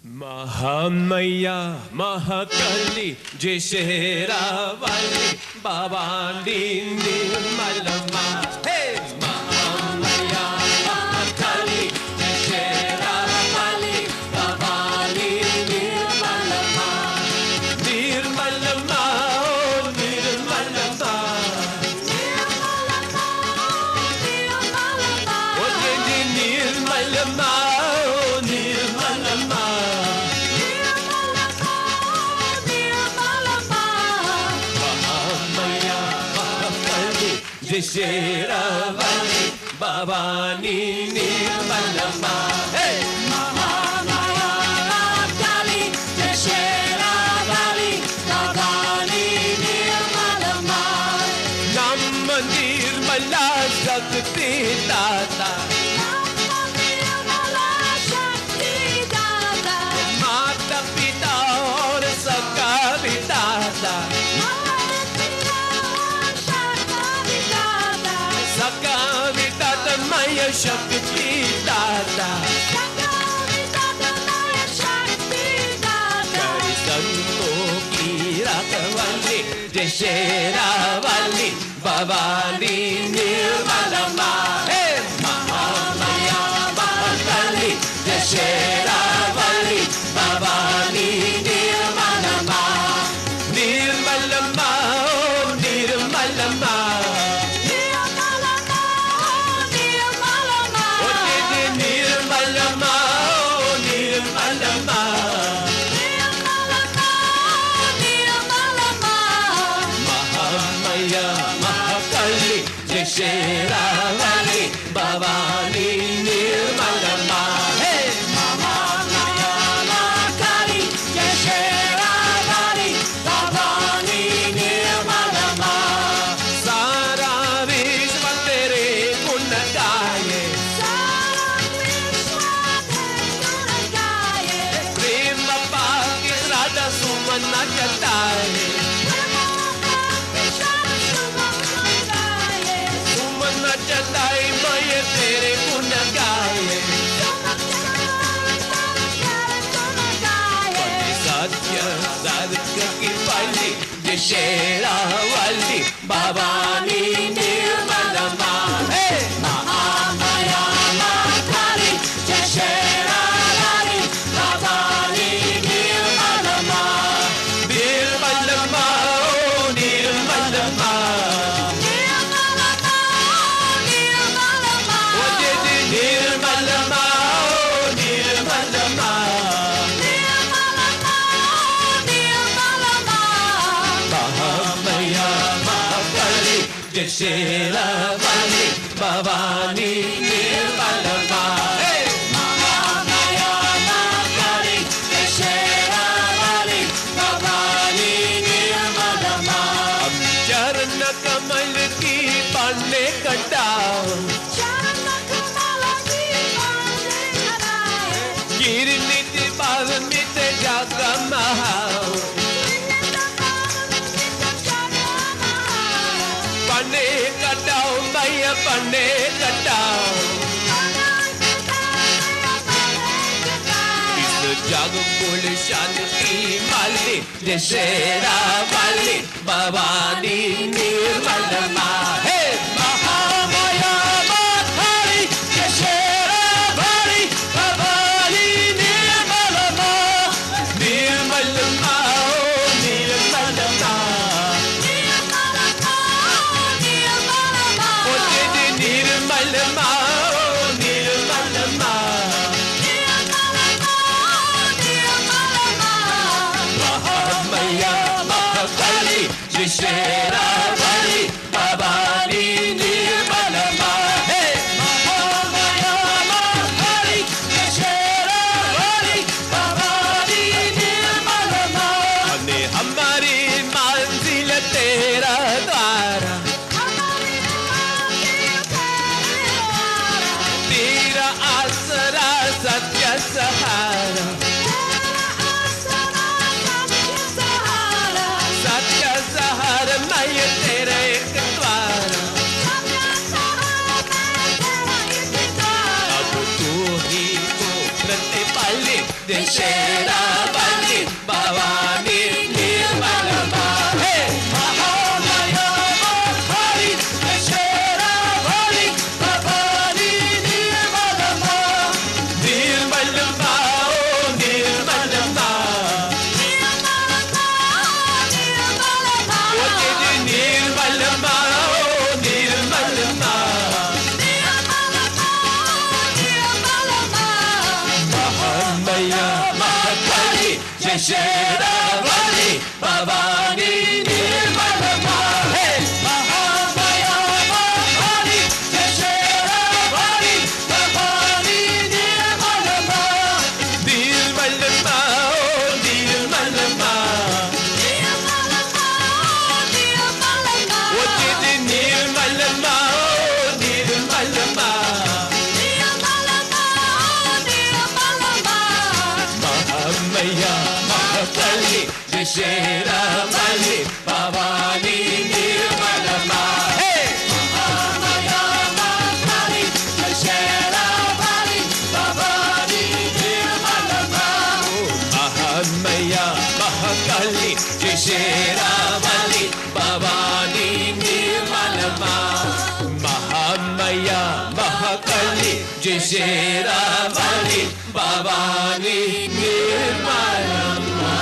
Mahamaya Mahakali Jeshera-vali Bhavani Nirmalama. Hey! Mahamaya Mahakali Jeshera-vali Bhavani Nirmalama. Nirmalama, oh Nirmalama. Oh Nirmalama, oh Nirmalama. Jeshera-vali Bhavani Nirmalama. Hey! Mahamaya Mahakali Jeshera-vali Bhavani Nirmalama. Namma Nirmala Shakti Data. Namma Nirmala Shakti Data. Mata Pita aur Sakha Vidata. Sakha Vidata Maya Shakti Data. Kari Santoki Rakhavali Jeshera-vali Bhavani Nirmalama. Hey! Mahamaya Mahakali Jeshera-vali Bhavani Nirmalama. Nirmalama, oh Nirmalama. Jai Shera Vali Bhavani Nirmalama. Hey! Mahamaya Makali Jai Shera Vali Bhavani Nirmalama. Nirmalama, oh Nirmalama. Nirmalama, Nirmalama. Oh Nirmalama, oh Nirmalama. Nirmalama, Nirmalama. Mahamaya Makali Jai Shera Vali Bhavani Nirmalama. Hey! Mahamaya Makali Jai Shera Vali Bhavani Nirmalama. चरण कमल की पाने कटा गिरनित पावनित जग महा पने कटाओ मैया पने कटाओ इस जग कुल शांति माली दशहरा वाली भवानी निर्मलमा हे महामाया मातारी दशहरा वाली भवानी निर्मलमा निर्मलमा ओ निर्मलमा ओ तेरी निर्मलमा ओ निर्मलमा महामाया महाकाली दशहरा वाली भवानी निर्मलमा हे महामाया महाकाली दशहरा वाली भवानी निर्मलमा हमने हमारी मंजिल तेरा द्वारा तेरा आसरा सत्य सहारा सत्य सहारा मैं तेरा एक द्वारा अब तू ही को प्रतिपाली दशहरा वाली भवानी निर्मलमा हे महामाया महाकाली दशहरा वाली भवानी निर्मलमा निर्मलमा ओ निर्मलमा ओ तेरी निर्मलमा ओ निर्मलमा महामाया महाकाली दशहरा वाली भवानी निर्मलमा हे महामाया महाकाली दशहरा वाली भवानी निर्मलमा निर्मलमा ओ निर्मलमा ओ तेरी निर्मलमा ओ निर्मलमा महामाया महाकाली दशहरा वाली भवानी निर्मलमा हे महामाया महाकाली दशहरा वाली भवानी निर्मलमा महामाया महाकाली दशहरा वाली भवानी निर्मलमा महामाया महाकाली दशहरा वाली Bhavani निर्मलमा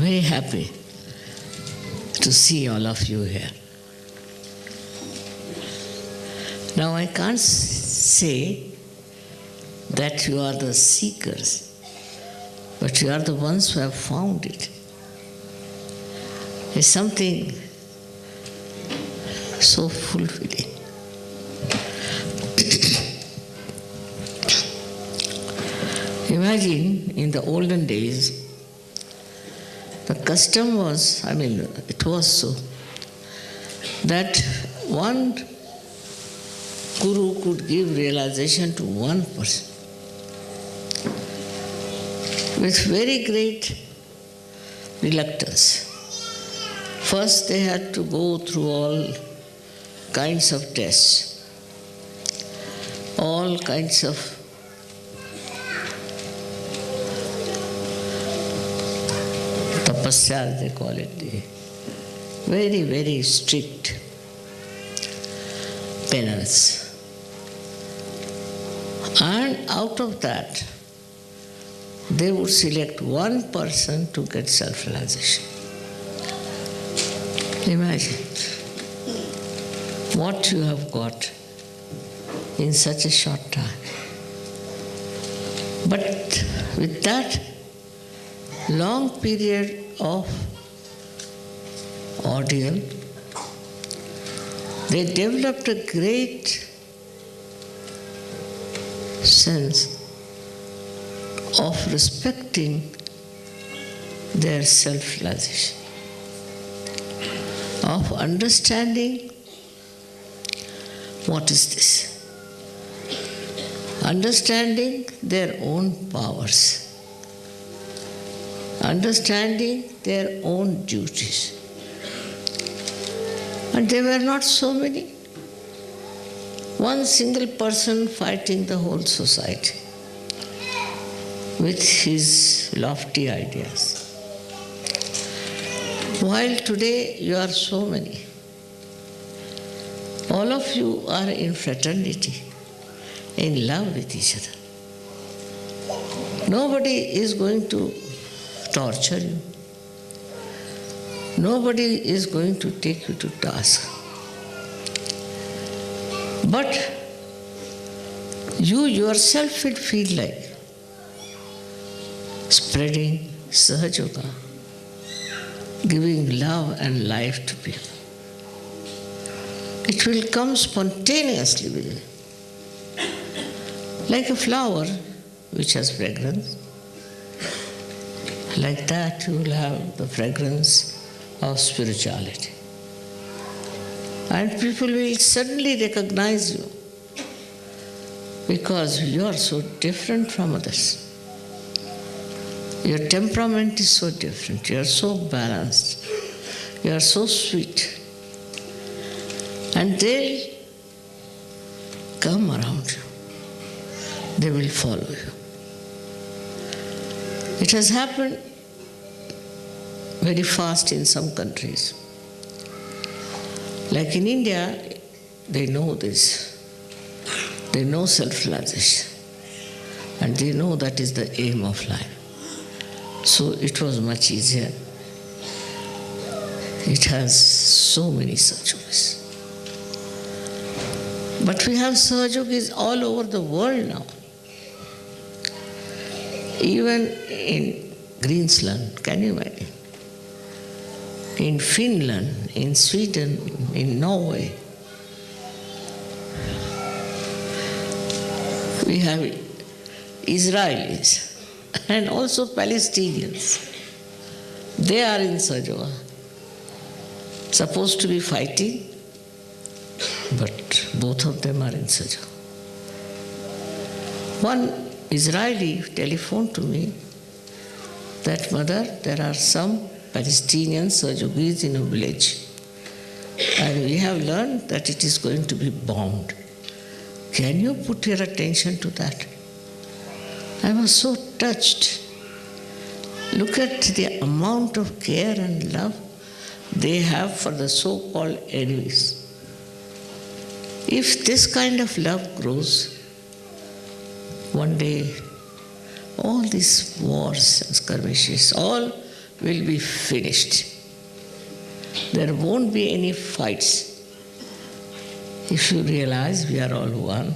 very happy to see all of you here. Now I can't say that you are the seekers, but you are the ones who have found it. It's something so fulfilling. Imagine in the olden days, the custom was, it was so, that one guru could give realization to one person with very great reluctance. First, they had to go through all kinds of tests, all kinds of tapasya, they call it, very, very strict penance. And out of that, they would select one person to get self-realization. Imagine what you have got in such a short time. But with that long period of ordeal, they developed a great sense of respecting their self-realization, of understanding what is this, understanding their own powers, understanding their own duties. And they were not so many. One single person fighting the whole society with his lofty ideas. While today you are so many, all of you are in fraternity, in love with each other. Nobody is going to torture you. Nobody is going to take you to task. But you yourself will feel like spreading SahajaYoga, giving love and life to people. It will come spontaneously with you. Like a flower which has fragrance, like that you will have the fragrance of spirituality. And people will suddenly recognize you because you are so different from others. Your temperament is so different. You are so balanced. You are so sweet. And they'll come around you. They will follow you. It has happened very fast in some countries. Like in India, they know this. They know self-realization. And they know that is the aim of life. So it was much easier. It has so many SahajaYogis. But we have SahajaYogis all over the world now. Even in Greensland, can you imagine? In Finland, in Sweden, in Norway. We have Israelis and also Palestinians. They are in SahajaYoga. Supposed to be fighting, but both of them are in SahajaYoga. One Israeli telephoned to me that, "Mother, there are some Palestinian SahajaYogis in a village, and we have learned that it is going to be bombed. Can you put your attention to that?" I was so touched. Look at the amount of care and love they have for the so-called enemies. If this kind of love grows, one day all these wars and skirmishes, all will be finished. There won't be any fights. If you realize we are all one,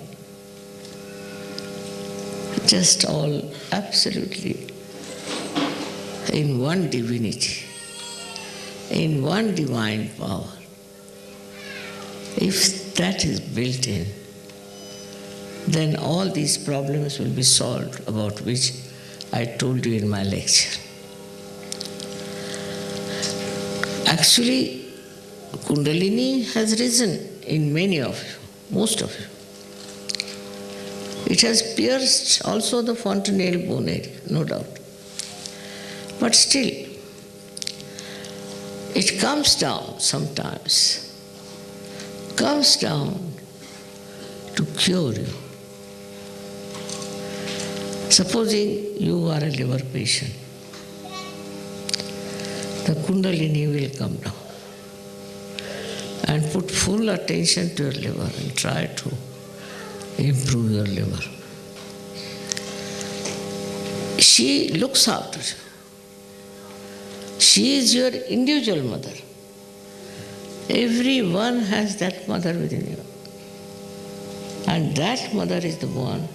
just all absolutely in one divinity, in one divine power. If that is built in, then all these problems will be solved about which I told you in my lecture. Actually, Kundalini has risen in many of you, most of you. It has pierced also the fontanelle bone area, no doubt. But still, it comes down sometimes, comes down to cure you. Supposing you are a liver patient, the Kundalini will come down and put full attention to your liver and try to improve your liver. She looks after you. She is your individual mother. Everyone has that mother within you. And that mother is the one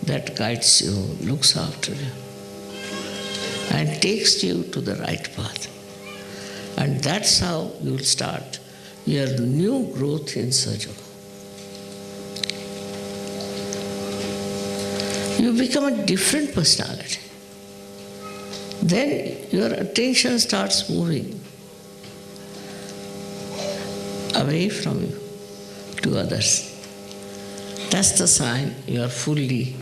that guides you, looks after you, and takes you to the right path. And that's how you will start your new growth in SahajaYoga. You become a different personality. Then your attention starts moving away from you to others. That's the sign you are fully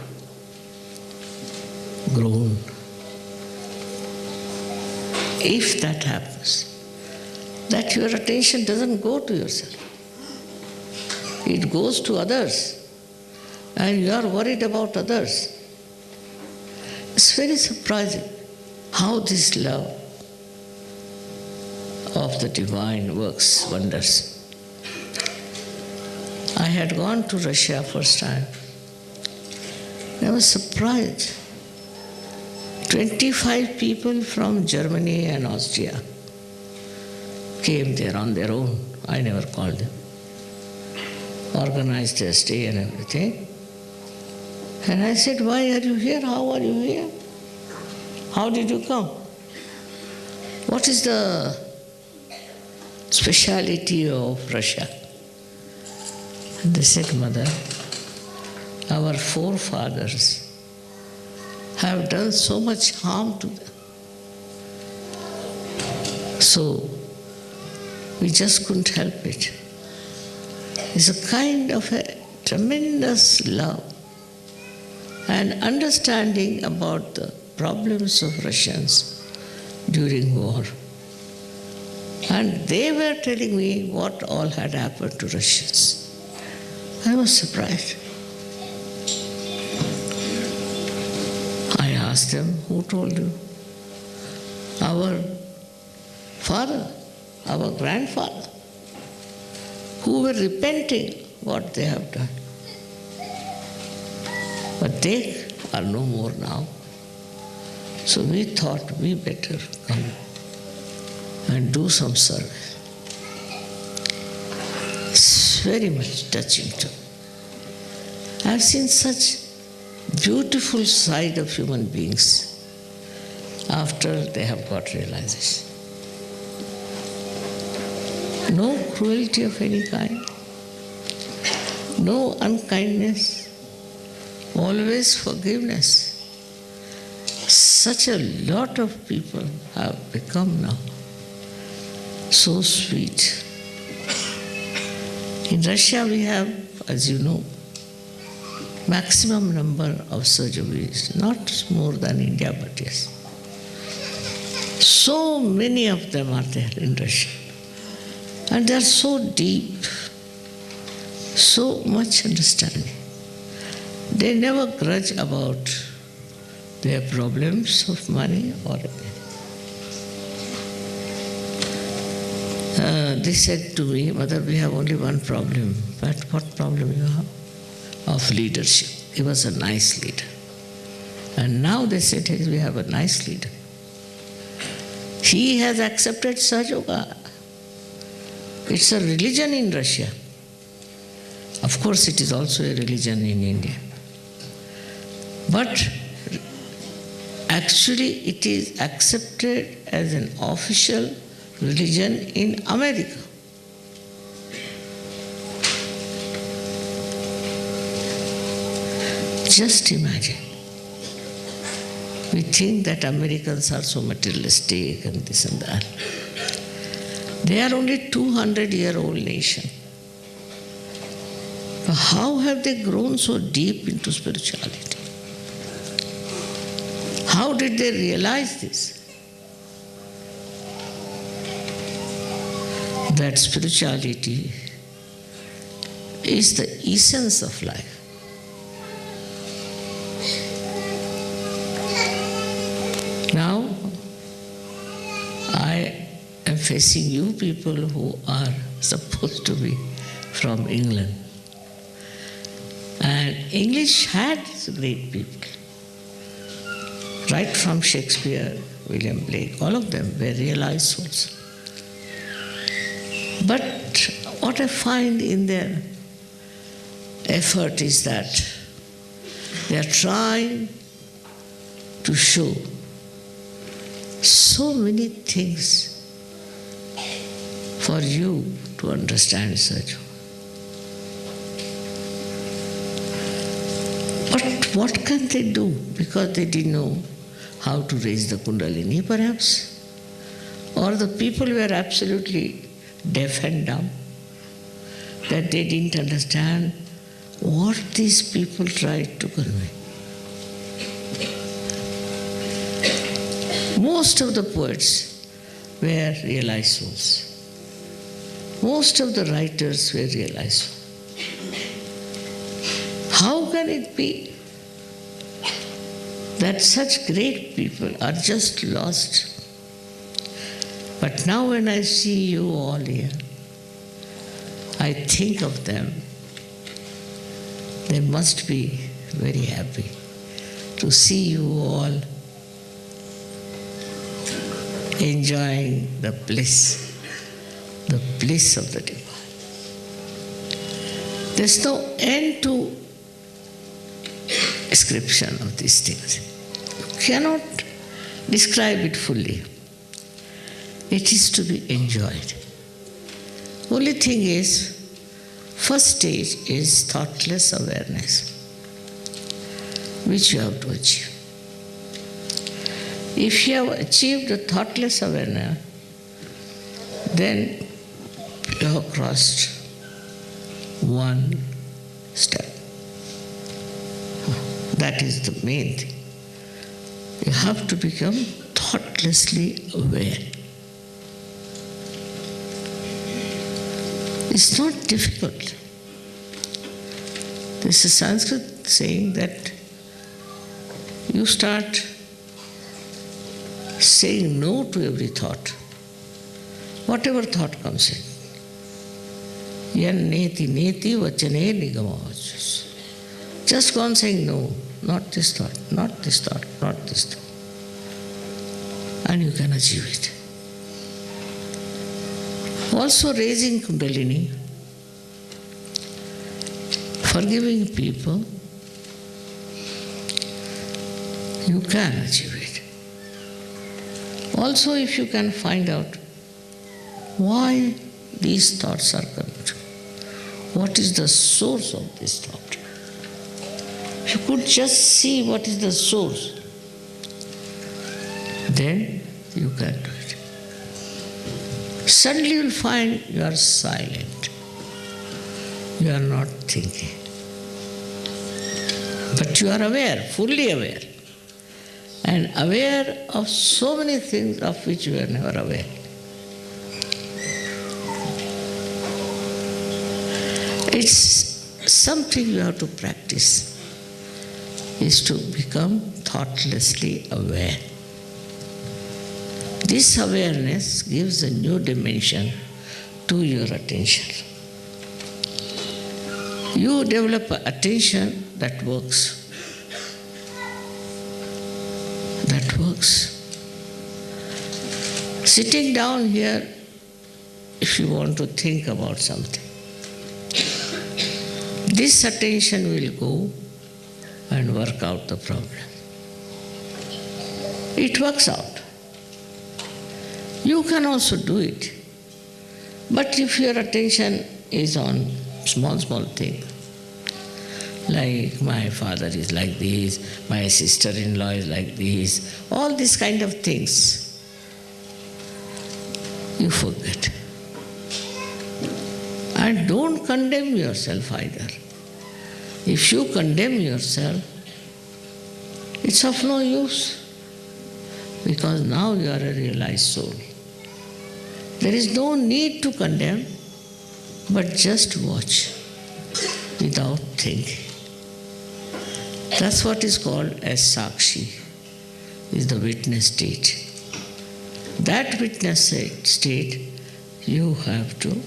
grown. If that happens, that your attention doesn't go to yourself. It goes to others. And you are worried about others. It's very surprising how this love of the divine works wonders. I had gone to Russia first time. I was surprised. 25 people from Germany and Austria came there on their own. I never called them. Organized their stay and everything. And I said, why are you here? How are you here? How did you come? What is the speciality of Russia? And they said, Mother, our forefathers have done so much harm to them. So we just couldn't help it. It's a kind of a tremendous love and understanding about the problems of Russians during war. And they were telling me what all had happened to Russians. I was surprised. I asked them, who told you? Our father, our grandfather, who were repenting what they have done. But they are no more now. So we thought we better come and do some service. It's very much touching too. I've seen such beautiful side of human beings after they have got realization. No cruelty of any kind, no unkindness, always forgiveness. Such a lot of people have become now so sweet. In Russia we have, as you know, maximum number of SahajaYogis, not more than India, but yes. So many of them are there in Russia. And they are so deep, so much understanding. They never grudge about their problems of money or anything. They said to me, Mother, we have only one problem. But what problem you have? Of leadership. He was a nice leader. And now they said, hey, we have a nice leader. He has accepted SahajaYoga. It's a religion in Russia. Of course, it is also a religion in India. But actually, it is accepted as an official religion in America. Just imagine. We think that Americans are so materialistic and this and that. They are only 200-year-old nation. But how have they grown so deep into spirituality? How did they realize this? That spirituality is the essence of life. Now, I am facing you people who are supposed to be from England. And English had great people. Right from Shakespeare, William Blake, all of them were realized souls. But what I find in their effort is that they are trying to show so many things for you to understand SahajaYoga. But what can they do? Because they didn't know how to raise the Kundalini, perhaps. Or the people were absolutely deaf and dumb, that they didn't understand what these people tried to convey. Most of the poets were realized souls. Most of the writers were realized souls. How can it be that such great people are just lost? But now when I see you all here, I think of them. They must be very happy to see you all enjoying the bliss of the divine. There's no end to description of these things. You cannot describe it fully. It is to be enjoyed. Only thing is, first stage is thoughtless awareness, which you have to achieve. If you have achieved the thoughtless awareness, then you have crossed one step. That is the main thing. You have to become thoughtlessly aware. It's not difficult. This is Sanskrit saying that you start saying no to every thought, whatever thought comes in. Yan neti neti vachane nigamavachas. Just go on saying no, not this thought, not this thought, not this thought. And you can achieve it. Also raising Kundalini, forgiving people, you can achieve it. Also, if you can find out why these thoughts are coming, what is the source of this thought? If you could just see what is the source, then you can do it. Suddenly you will find you are silent. You are not thinking. But you are aware, fully aware. And aware of so many things of which you were never aware. It's something you have to practice, is to become thoughtlessly aware. This awareness gives a new dimension to your attention. You develop attention that works. That works. Sitting down here, if you want to think about something, this attention will go and work out the problem. It works out. You can also do it. But if your attention is on small things, like my father is like this, my sister-in-law is like this, all these kind of things, you forget. And don't condemn yourself either. If you condemn yourself, it's of no use, because now you are a realized soul. There is no need to condemn, but just watch without thinking. That's what is called as Sakshi, is the witness state. That witness state you have to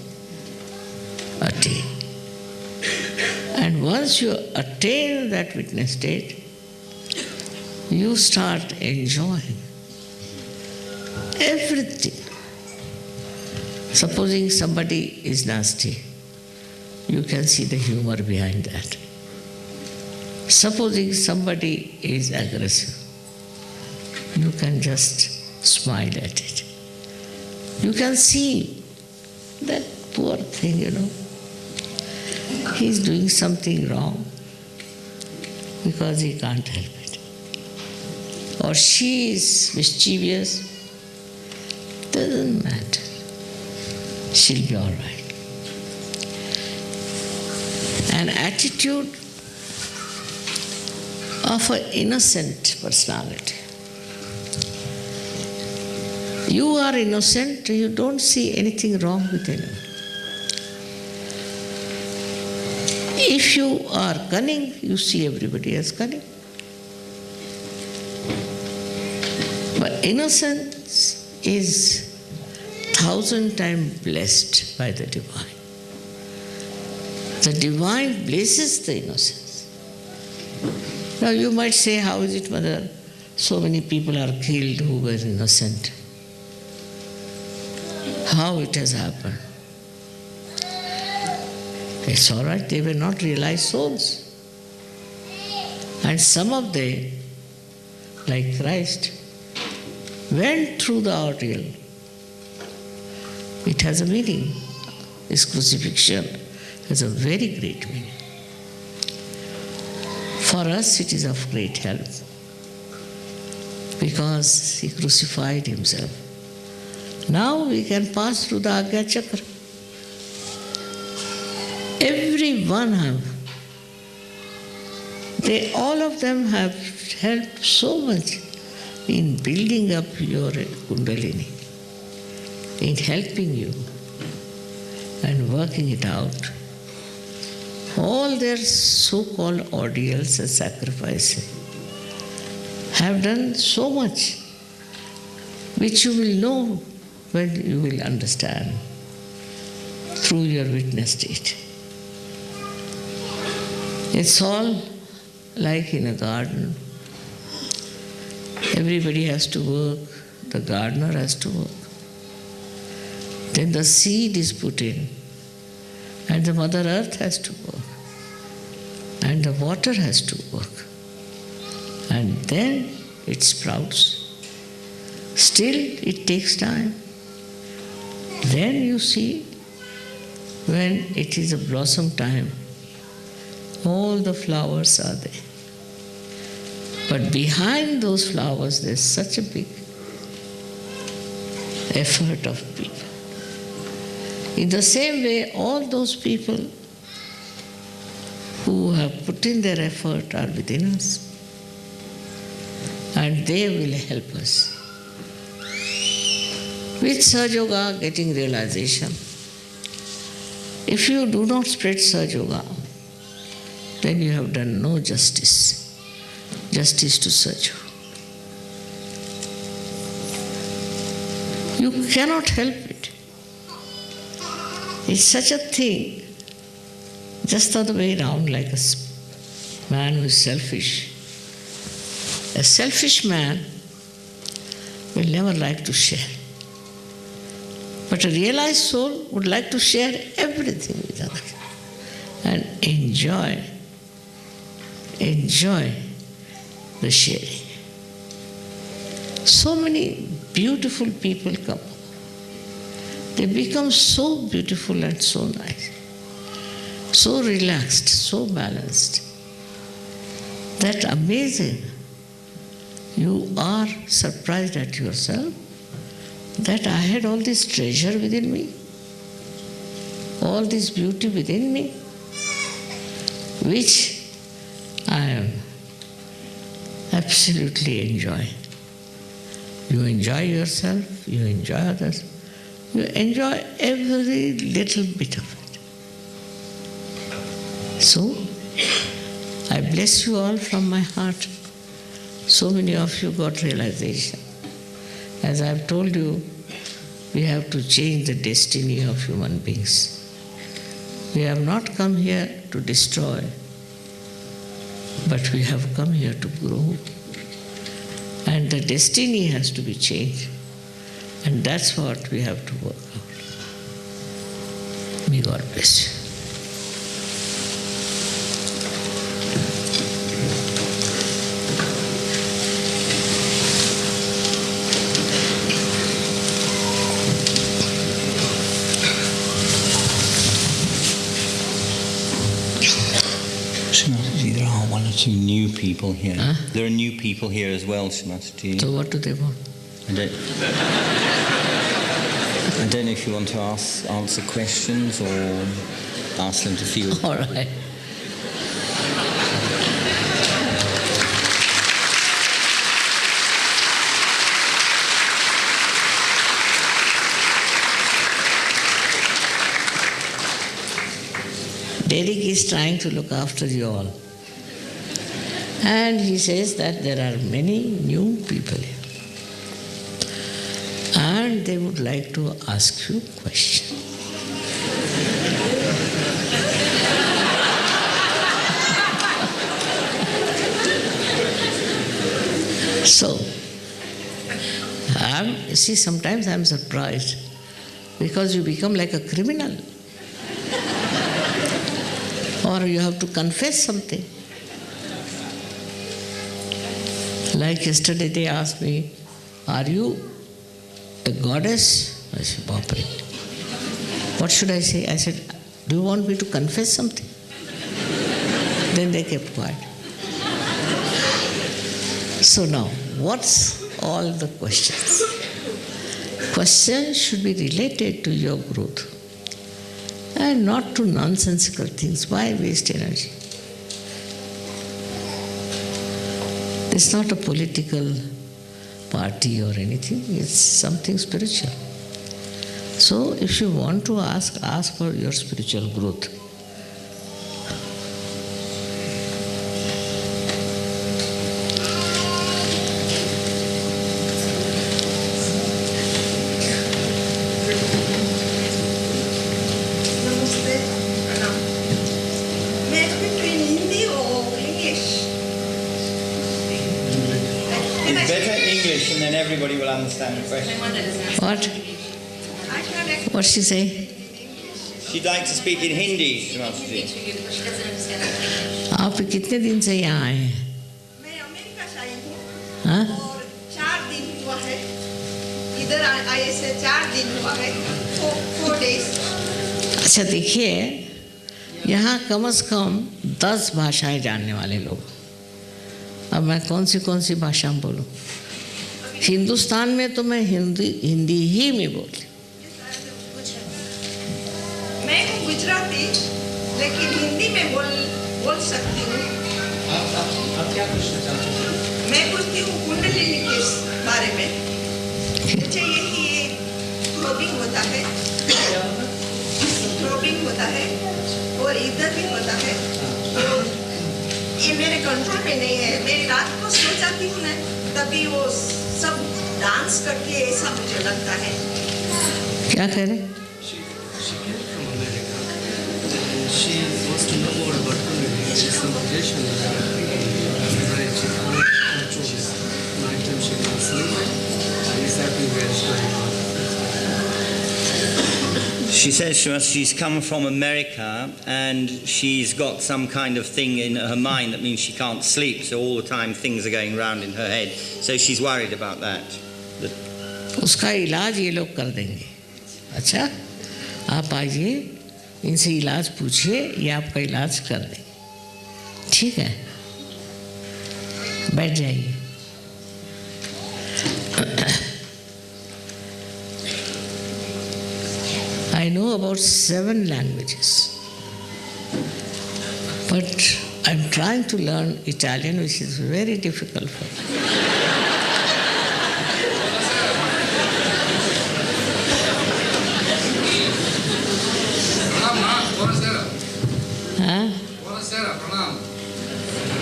attain. And once you attain that witness state, you start enjoying everything. Supposing somebody is nasty, you can see the humor behind that. Supposing somebody is aggressive, you can just smile at it. You can see that poor thing, he's doing something wrong because he can't help it. Or she is mischievous, doesn't matter. She'll be all right. An attitude of an innocent personality. You are innocent, you don't see anything wrong with anyone. If you are cunning, you see everybody as cunning. But innocence is 1,000 times blessed by the divine. The divine blesses the innocence. Now you might say, how is it, Mother, so many people are killed who were innocent? How it has happened? It's all right, they were not realized souls. And some of them, like Christ, went through the ordeal. It has a meaning. His crucifixion has a very great meaning. For us, it is of great help, because he crucified himself. Now we can pass through the Agya Chakra. Everyone all of them have helped so much in building up your Kundalini, in helping you and working it out. All their so-called ordeals and sacrifices have done so much, which you will know when you will understand through your witness state. It's all like in a garden. Everybody has to work, the gardener has to work. Then the seed is put in, and the Mother Earth has to work, and the water has to work, and then it sprouts. Still, it takes time. Then you see, when it is a blossom time, all the flowers are there. But behind those flowers, there's such a big effort of people. In the same way, all those people who have put in their effort are within us, and they will help us. With SahajaYoga, getting realization. If you do not spread SahajaYoga, then you have done no justice to Sahaja. You cannot help it. It's such a thing, just the other way around, like a man who is selfish. A selfish man will never like to share. But a realized soul would like to share everything with others and enjoy the sharing. So many beautiful people come. They become so beautiful and so nice, so relaxed, so balanced. That amazing. You are surprised at yourself that I had all this treasure within me, all this beauty within me, which I am absolutely enjoying. You enjoy yourself, you enjoy others, you enjoy every little bit of it. So, I bless you all from my heart. So many of you got realization. As I have told you, we have to change the destiny of human beings. We have not come here to destroy, but we have come here to grow. And the destiny has to be changed. And that's what we have to work out. May God bless you. There are one or two new people here. Huh? There are new people here as well, Shrimati. So what do they want? I don't know if you want to answer questions or ask them to feel. All right. Derek is trying to look after you all. And he says that there are many new people here. And they would like to ask you questions. So, sometimes I'm surprised because you become like a criminal. Or you have to confess something. Like yesterday they asked me, are you a goddess? I said, Bapre. What should I say? I said, do you want me to confess something? Then they kept quiet. So now, what's all the questions? Questions should be related to your growth and not to nonsensical things. Why waste energy? It's not a political party or anything, it's something spiritual. So if you want to ask for your spiritual growth. It's better English and then everybody will understand the question. What? What's she say? She'd like to speak in Hindi, Shrimati. आप कितने दिन से यहाँ आए हैं? मैं America से आई हूँ हाँ? और 4 दिन हुआ है। इधर आए से 4 दिन हुआ है। 4 days। अच्छा देखिए, यहाँ कम से कम 10 भाषाएं जानने वाले लोग। अब मैं कौन सी भाषा में बोलूँ? हिंदुस्तान में तो मैं हिंदी ही में बोलती। मैं हूँ गुजराती, लेकिन हिंदी में बोल सकती हूँ। आप क्या पूछना चाहते हैं? मैं पूछती हूँ कुंडलिनी के बारे में। मुझे ये कि ये थ्रोबिंग होता है और इधर भी होता है। ये मेरे कंट्रोल में नहीं है। मैं रात को सो जाती हूँ ना, तभी वो सब डांस करके ऐसा मुझे लगता है। क्या कह रहे? She came from America. She wants to know more about Kundalini. She's some magician. Right, she can't control. Night time she can't sleep. Exactly where it's going on. She says she's come from America and she's got some kind of thing in her mind that means she can't sleep, so all the time things are going round in her head. So she's worried about that. उसका इलाज ये लोग कर देंगे. अच्छा, आप आइए, इनसे इलाज पूछिए, ये आपका इलाज कर देंगे. ठीक है, बैठ जाइए. I know about 7 languages, but I'm trying to learn Italian, which is very difficult for me. Huh? Buonasera, pranam.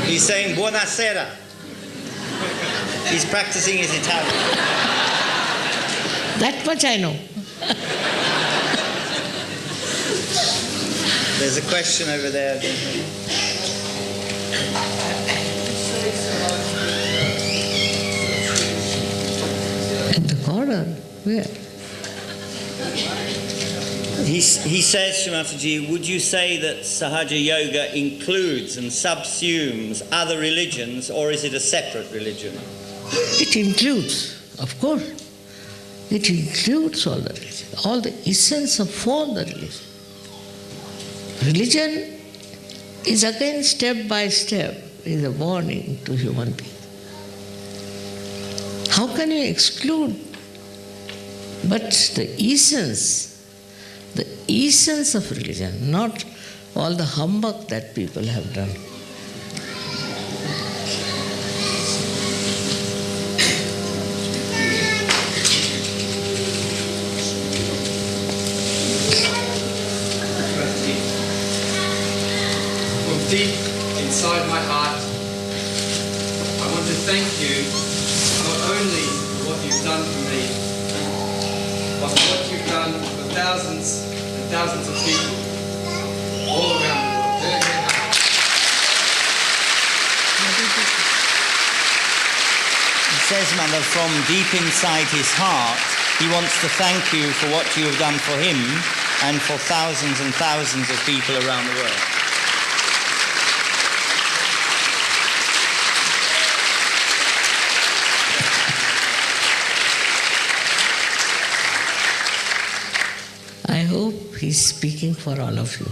He's saying buonasera. He's practicing his Italian. That much I know. There's a question over there. In the corner? Where? He says, Shrimataji, would you say that Sahaja Yoga includes and subsumes other religions, or is it a separate religion? It includes, of course. It includes all the religion, all the essence of all the religion. Religion is again step by step is a warning to human being. How can you exclude? But the essence of religion, not all the humbug that people have done. From deep inside my heart, I want to thank you not only for what you've done for me, but for what you've done for thousands and thousands of people all around the world. He says, Mother, from deep inside his heart, he wants to thank you for what you have done for him and for thousands and thousands of people around the world. I hope he's speaking for all of you.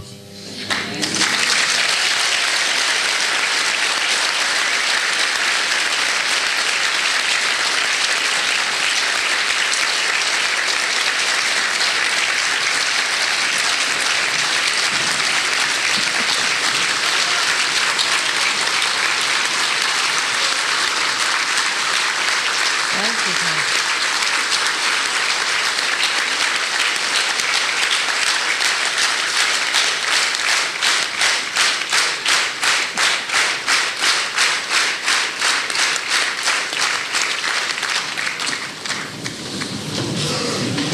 Thank you, thank you.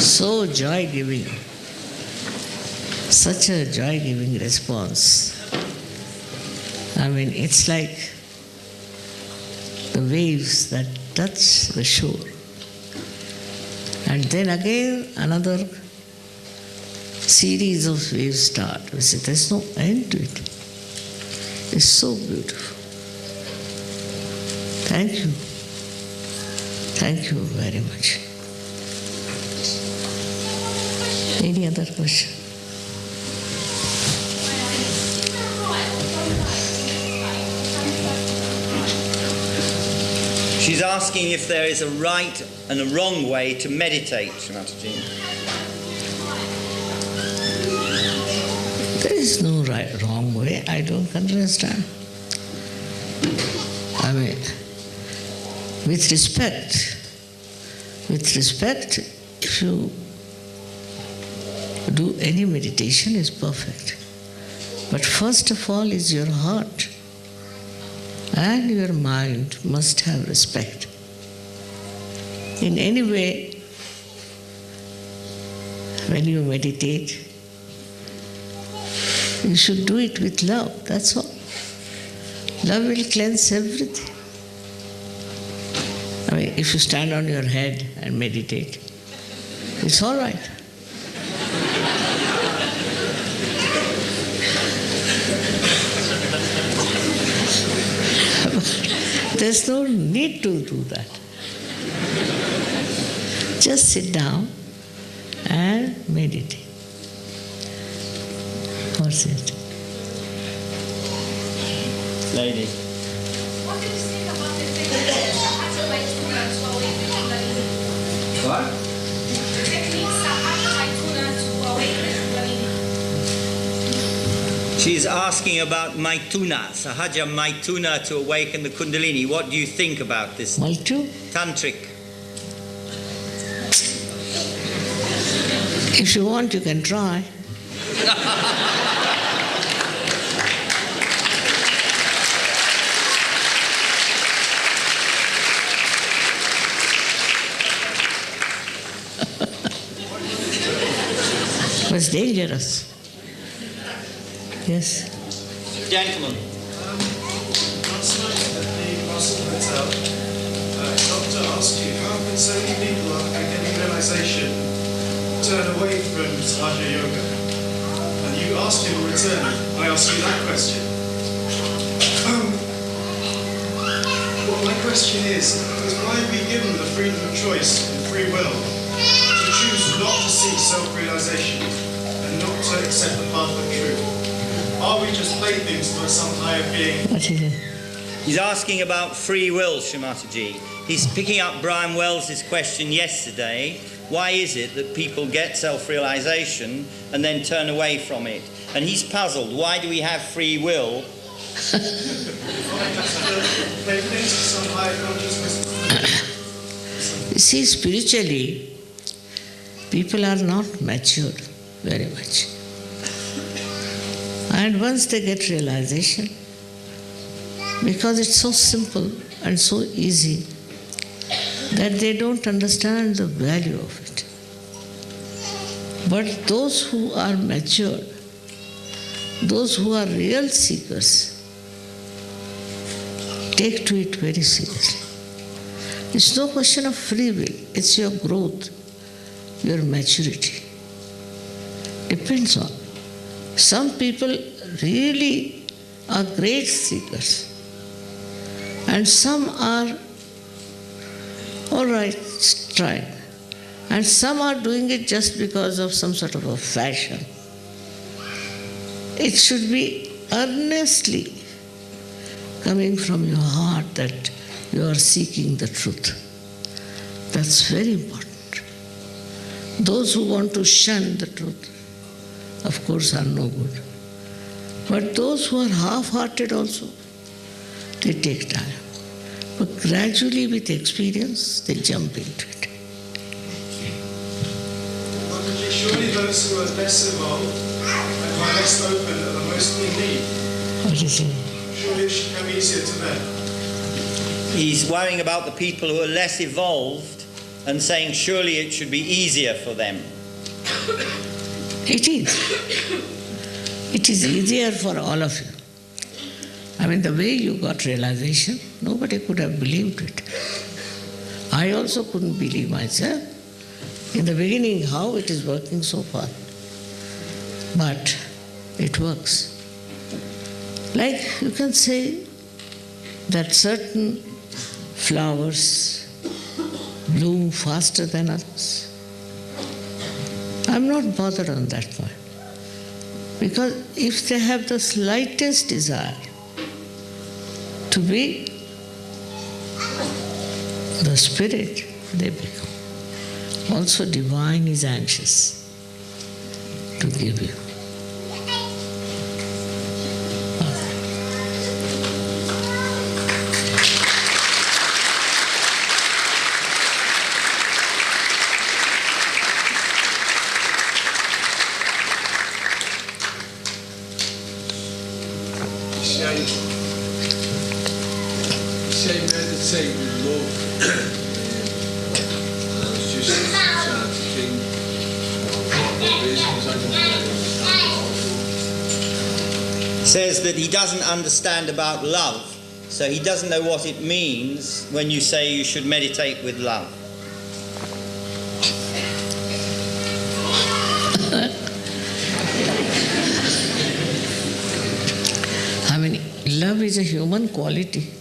So joy-giving, such a joy-giving response. I mean, it's like the waves that touch the shore. And then again another series of waves start. We say, there's no end to it. It's so beautiful. Thank you. Thank you very much. Any other question? She's asking if there is a right and a wrong way to meditate, Shrimataji. There is no right, wrong way. I don't understand. I mean, with respect, if you do any meditation is perfect. But first of all is your heart and your mind must have respect. In any way, when you meditate, you should do it with love, that's all. Love will cleanse everything. I mean, if you stand on your head and meditate, it's all right. There's no need to do that. Just sit down and meditate. What's it? Lady. What do you think about the technique SahajaYoga to awaken the Kundalini? What? The technique SahajaYoga to awaken the Kundalini. She's asking about Maituna, Sahaja Maituna to awaken the Kundalini. What do you think about this Maltu? tantric? If you want, you can try. It was dangerous. Yes. Gentlemen. Last night at the Russell Hotel, a doctor asked you how can so many people after getting realization turn away from SahajaYoga? And you asked him in return, I asked you that question. Well, my question is why are we given the freedom of choice and free will to choose not to seek self-realization and not to accept the path of truth? Are we just playthings for some higher being? What is it? He's asking about free will, Shrimataji. He's picking up Brian Wells' question yesterday. Why is it that people get self-realization and then turn away from it? And he's puzzled. Why do we have free will? Playthings for some higher consciousness? You see, spiritually, people are not matured very much. And once they get realization, because it's so simple and so easy, that they don't understand the value of it. But those who are matured, those who are real seekers, take to it very seriously. It's no question of free will, it's your growth, your maturity. Depends on. Some people really are great seekers, and some are all right, trying, and some are doing it just because of some sort of a fashion. It should be earnestly coming from your heart that you are seeking the truth. That's very important. Those who want to shun the truth, of course, are no good. But those who are half-hearted also, they take time. But gradually, with experience, they jump into it. Surely those who are less evolved and who are less open are the most in need. What is it? Surely it should come easier to them. He's worrying about the people who are less evolved and saying surely it should be easier for them. It is. It is easier for all of you. I mean, the way you got realization, nobody could have believed it. I also couldn't believe myself in the beginning how it is working so far. But it works. Like you can say that certain flowers bloom faster than others. I'm not bothered on that point. Because if they have the slightest desire to be the spirit, they become. Also, divine is anxious to give you. Say meditate with love. I was just trying to think what it is because I don't really understand. Says that he doesn't understand about love, so he doesn't know what it means when you say you should meditate with love. I mean, love is a human quality.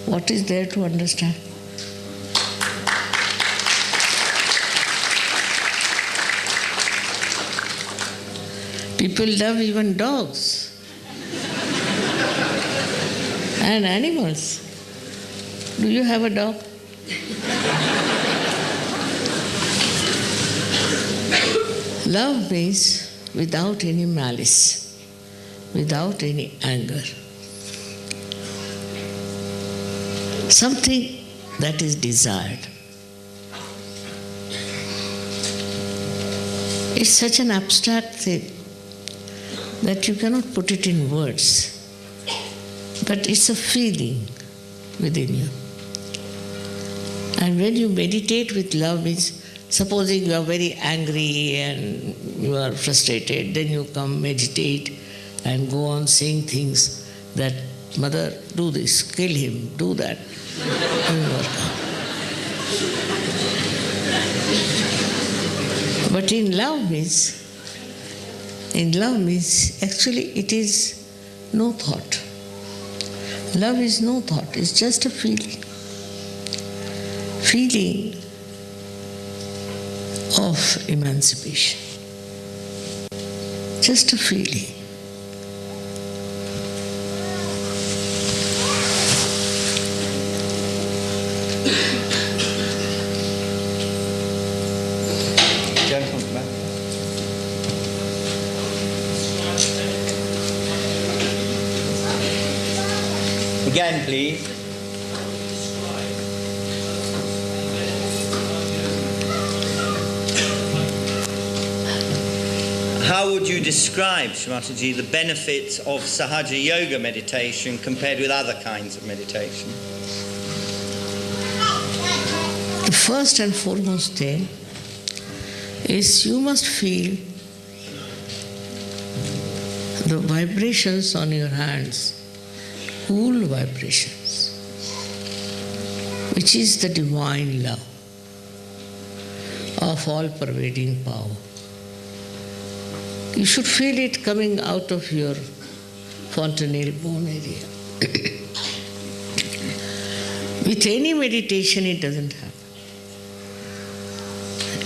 What is there to understand? People love even dogs and animals. Do you have a dog? Love means without any malice, without any anger. Something that is desired. It's such an abstract thing that you cannot put it in words, but it's a feeling within you. And when you meditate with love, means supposing you are very angry and you are frustrated, then you come meditate and go on saying things that, Mother, do this, kill him, do that. But in love means actually it is no thought. Love is no thought, it's just a feeling. Feeling of emancipation. Just a feeling. Again, please. How would you describe, Shrimataji, the benefits of Sahaja Yoga meditation compared with other kinds of meditation? The first and foremost thing is you must feel the vibrations on your hands, cool vibrations, which is the divine love of all-pervading power. You should feel it coming out of your fontanelle bone area. With any meditation, it doesn't happen.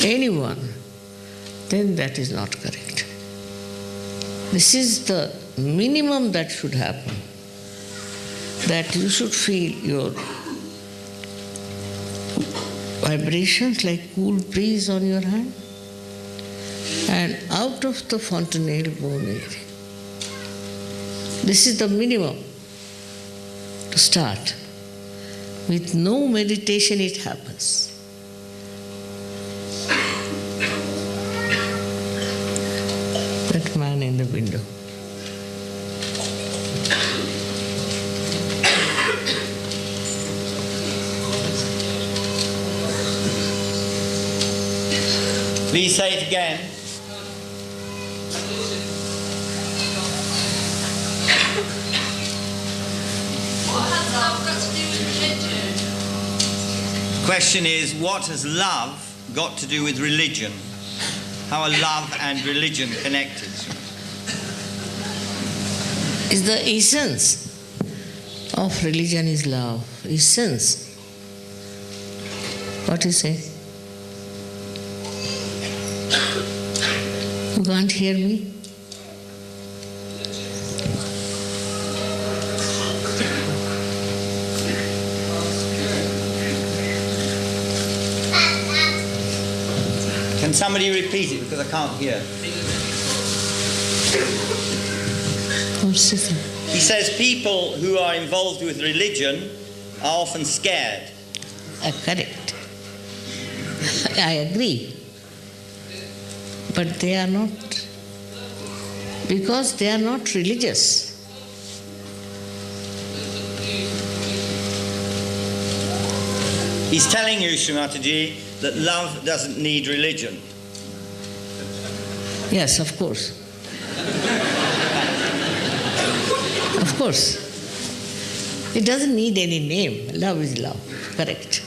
Anyone, then that is not correct. This is the minimum that should happen. That you should feel your vibrations like cool breeze on your hand and out of the fontanelle bone area. This is the minimum to start. With no meditation it happens. That man in the window. Please say it again. What has love got to do with religion? Question is, what has love got to do with religion? How are love and religion connected? Is the essence of religion is love. Essence. What you say? You can't hear me? Can somebody repeat it because I can't hear? He says people who are involved with religion are often scared. Correct. I agree. But they are not, because they are not religious. He's telling you, Shrimataji, that love doesn't need religion. Yes, of course. Of course. It doesn't need any name. Love is love. Correct.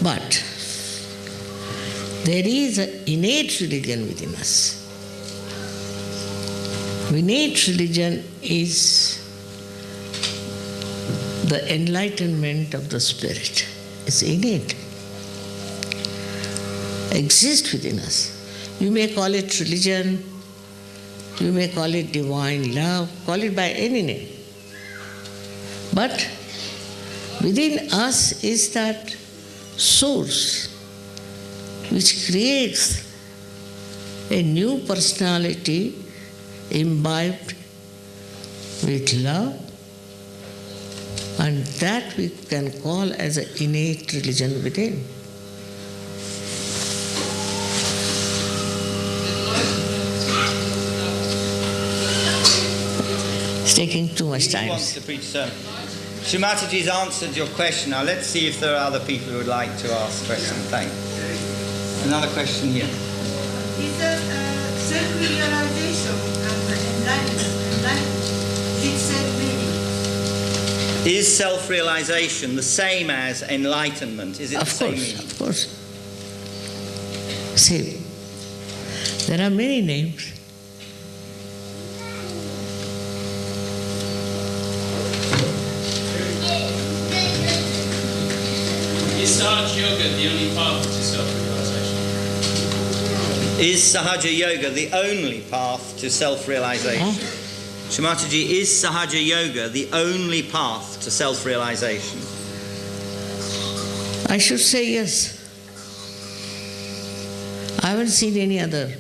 But there is an innate religion within us. Innate religion is the enlightenment of the spirit is innate, exists within us. You may call it religion, you may call it divine love, call it by any name. But within us is that source which creates a new personality imbibed with love, and that we can call as an innate religion within. It's taking too much time. Who wants to preach sermon? Srimataji's answered your question. Now let's see if there are other people who would like to ask questions. Thanks. Another question here. Is self-realization and enlightenment, is it same meaning? Is self-realization the same as enlightenment? Is it the same meaning? Of course. See, there are many names. Is SahajaYoga the only path to self-realization? Is SahajaYoga the only path to self-realization? Srimataji, is SahajaYoga the only path to self-realization? I should say yes. I haven't seen any other.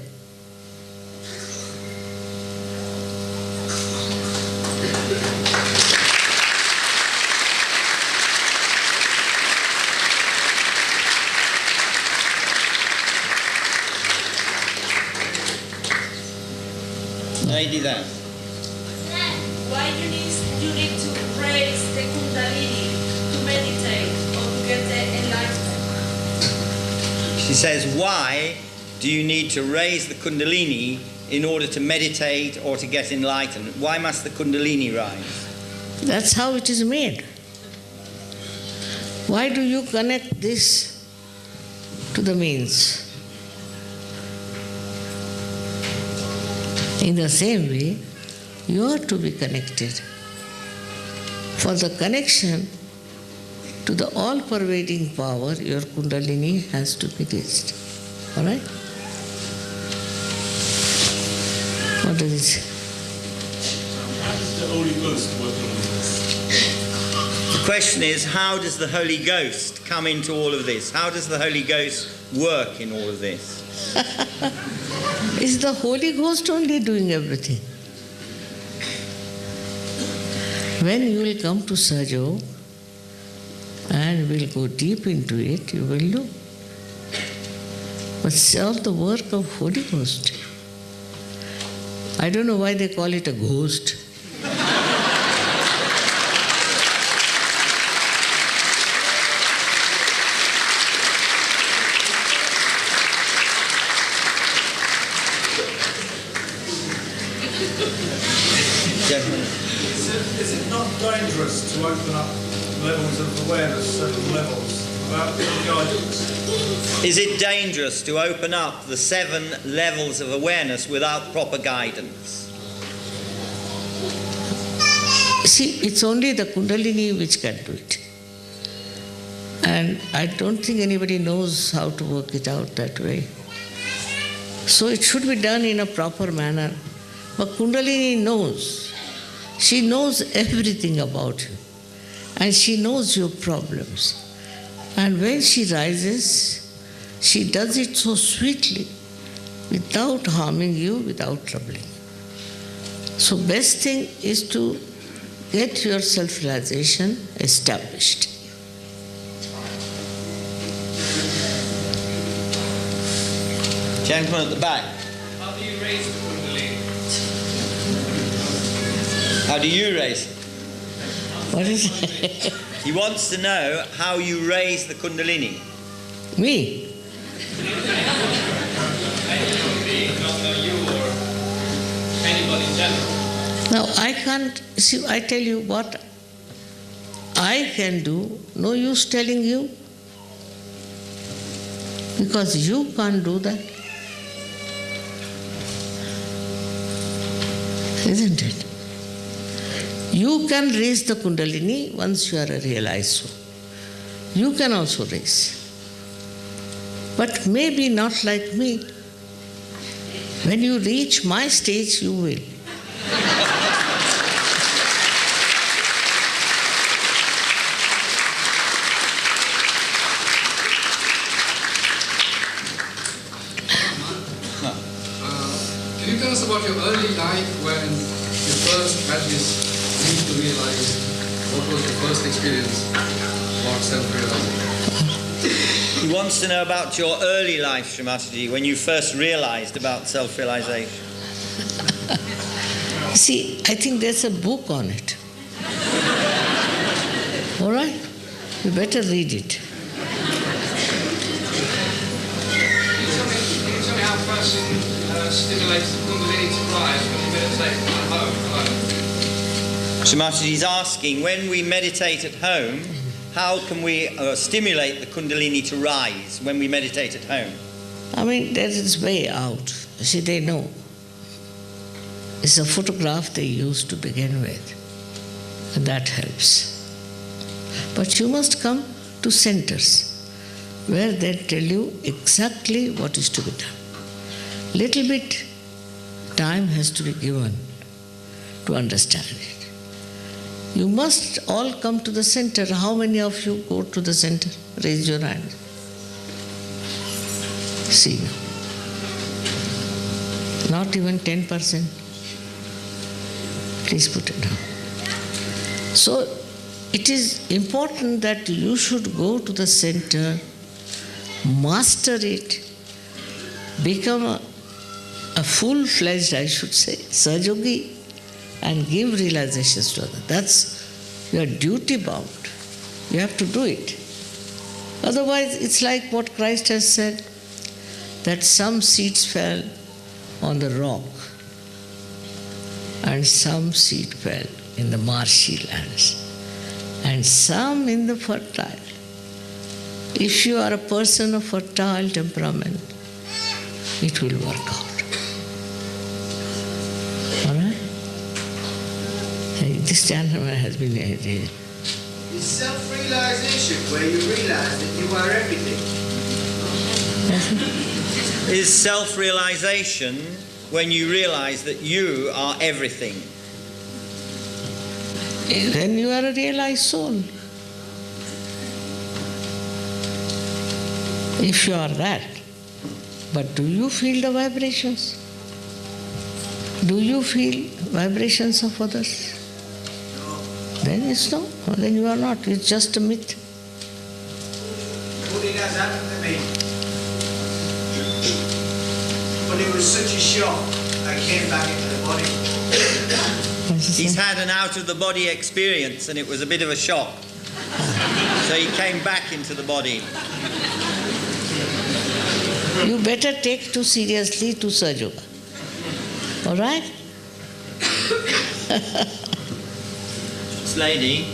Lady there. Why you need to raise the Kundalini to meditate or to get the enlightenment? She says, why do you need to raise the Kundalini in order to meditate or to get enlightened? Why must the Kundalini rise? That's how it is made. Why do you connect this to the means? In the same way, you are to be connected. For the connection to the all-pervading power, your Kundalini has to be raised. All right? What does it say? How does the Holy Ghost work on this? The question is, how does the Holy Ghost come into all of this? How does the Holy Ghost work in all of this? Is the Holy Ghost only doing everything? When you will come to SahajaYoga and will go deep into it, you will know. But it's all the work of Holy Ghost. I don't know why they call it a ghost. Is it not dangerous to open up levels of awareness, certain levels, without guidance? Is it dangerous to open up the 7 levels of awareness without proper guidance? See, it's only the Kundalini which can do it. And I don't think anybody knows how to work it out that way. So it should be done in a proper manner. But Kundalini knows. She knows everything about you. And she knows your problems. And when she rises, she does it so sweetly, without harming you, without troubling. So best thing is to get your self-realization established. Gentleman at the back. How do you raise the Kundalini? How do you raise it? What is it? He wants to know how you raise the Kundalini. Me? Any human being, not you or anybody in general. Now I can't, see, I tell you what I can do, no use telling you, because you can't do that. Isn't it? You can raise the Kundalini once you are a realized soul. You can also raise. But maybe not like me. When you reach my stage, you will. Can you tell us about your early life when you first had this need to realize what was your first experience about self-realization? He wants to know about your early life, Srimataji, when you first realized about self-realization. See, I think there's a book on it. All right? You better read it. Can you tell me how a person stimulates the Kundalini to rise when you meditate at home alone? Srimataji is asking, when we meditate at home, how can we stimulate the Kundalini to rise when we meditate at home? I mean, there is way out. You see, they know. It's a photograph they use to begin with. And that helps. But you must come to centers where they tell you exactly what is to be done. Little bit time has to be given to understand it. You must all come to the center. How many of you go to the center? Raise your hand. See now. Not even 10%. Please put it down. So, it is important that you should go to the center, master it, become a full-fledged, I should say, Sahajayogi, and give realizations to others. That's your duty bound. You have to do it. Otherwise, it's like what Christ has said, that some seeds fell on the rock and some seed fell in the marshy lands and some in the fertile. If you are a person of fertile temperament, it will work out. All right? This gentleman has been here. It's self-realization where you realize that you are everything. Is self-realization when you realize that you are everything? Then you are a realized soul. If you are that. But do you feel the vibrations? Do you feel vibrations of others? Then it's no. Then you are not. It's just a myth. What it has happened to me. But it was such a shock, I came back into the body. He's had an out-of-the-body experience and it was a bit of a shock. So he came back into the body. You better take too seriously to SahajaYoga. All right? This lady.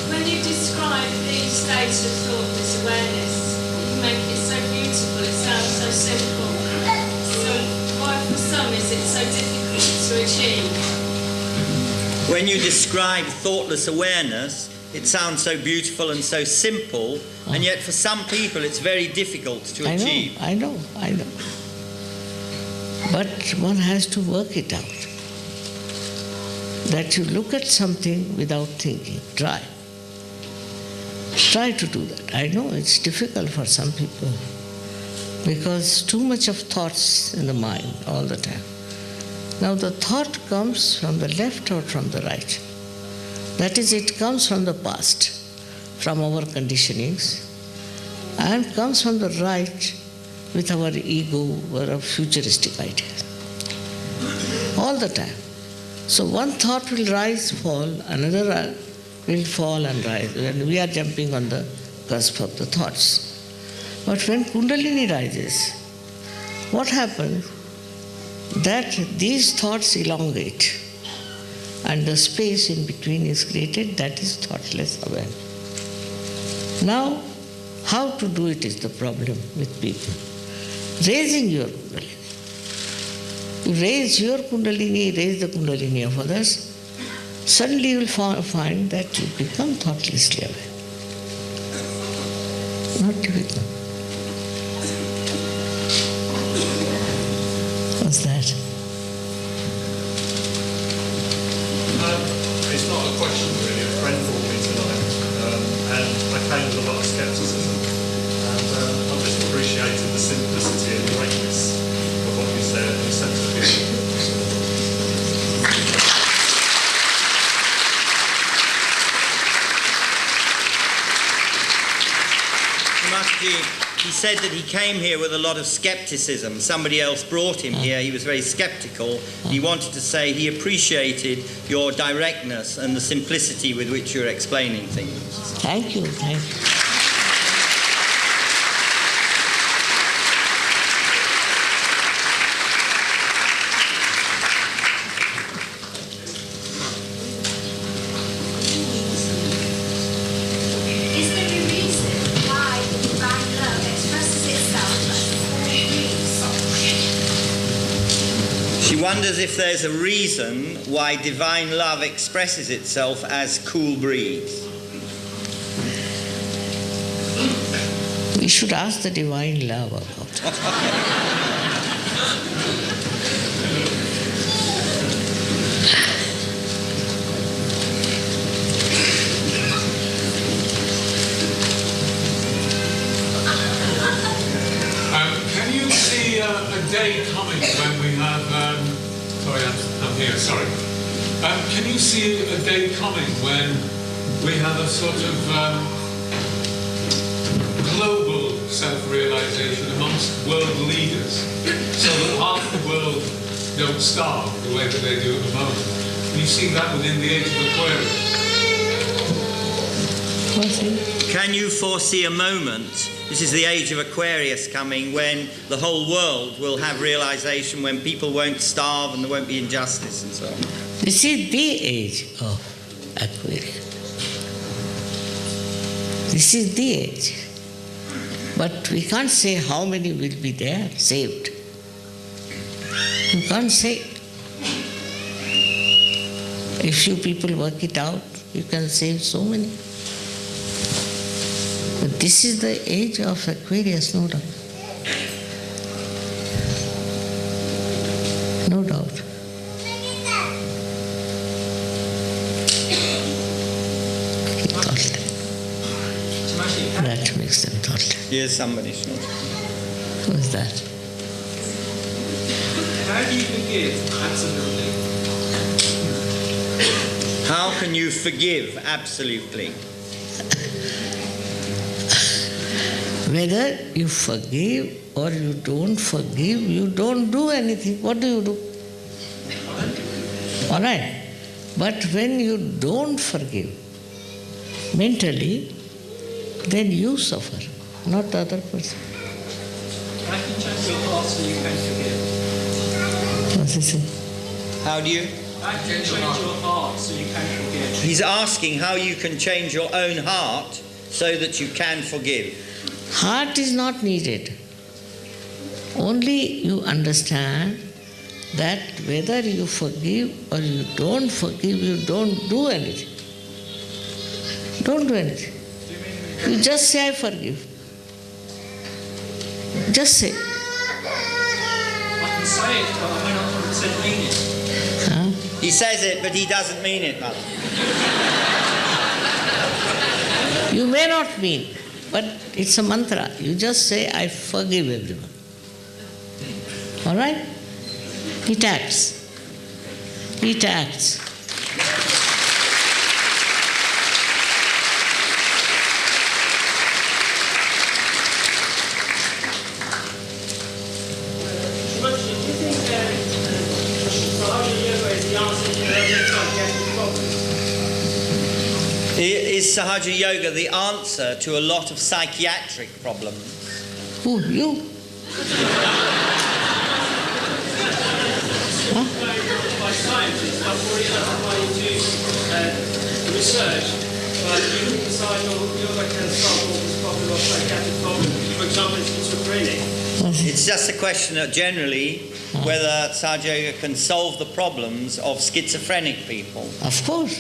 When you describe the states of thoughtless awareness, you make it so beautiful, it sounds so simple. So why for some is it so difficult to achieve? When you describe thoughtless awareness, it sounds so beautiful and so simple, and yet for some people it's very difficult to achieve. I know. But one has to work it out. That you look at something without thinking. Try. Try to do that. I know it's difficult for some people because too much of thoughts in the mind all the time. Now the thought comes from the left or from the right. That is, it comes from the past, from our conditionings, and comes from the right with our ego or our futuristic ideas. All the time. So one thought will rise, fall, another will fall and rise. When we are jumping on the cusp of the thoughts. But when Kundalini rises, what happens? That these thoughts elongate and the space in between is created, that is thoughtless awareness. Now, how to do it is the problem with people. Raising your Kundalini. You raise your Kundalini, raise the Kundalini of others, suddenly you will find that you become thoughtlessly aware. Not difficult. What's that? It's not a question really. A friend called me tonight, and I came with a lot of scepticism. And I've just appreciated the simplicity and greatness of what you said and the sense of humor. He said that he came here with a lot of skepticism. Somebody else brought him here. He was very skeptical. He wanted to say he appreciated your directness and the simplicity with which you're explaining things. Thank you, thank you. Wonders if there's a reason why divine love expresses itself as cool breeze. We should ask the divine love about it. Can you see a day coming when we have... Sorry, I'm here, sorry. Can you see a day coming when we have a sort of global self-realization amongst world leaders so that half the world don't starve the way that they do at the moment? Can you see that within the age of Aquarius? Can you foresee a moment, this is the age of Aquarius coming, when the whole world will have realization, when people won't starve and there won't be injustice and so on? This is the age of Aquarius. This is the age. But we can't say how many will be there saved. You can't say. If you people work it out, you can save so many. But this is the age of Aquarius, no doubt. No doubt. That makes them thoughtful. Here's somebody snoring. Who is that? How do you forgive absolutely? How can you forgive absolutely? Whether you forgive or you don't forgive, you don't do anything. What do you do? All right. But when you don't forgive mentally, then you suffer, not the other person. How can you change your heart so you can forgive? What's he saying? How do you? How can you change your heart so you can forgive? He's asking how you can change your own heart so that you can forgive. Heart is not needed. Only you understand that whether you forgive or you don't forgive, you don't do anything. Don't do anything. You just say, I forgive. Just say. I can say it, but I may not 100% mean it. Huh? He says it, but he doesn't mean it, Mother. You may not mean, but it's a mantra. You just say, I forgive everyone. All right? It acts. It acts. Is Sahaja Yoga the answer to a lot of psychiatric problems? Who? You? Huh? By scientists, I've already to research, but you can decide yoga can solve all these problems of psychiatric problems. For example, schizophrenic. It's just a question of generally whether SahajaYoga can solve the problems of schizophrenic people. Of course.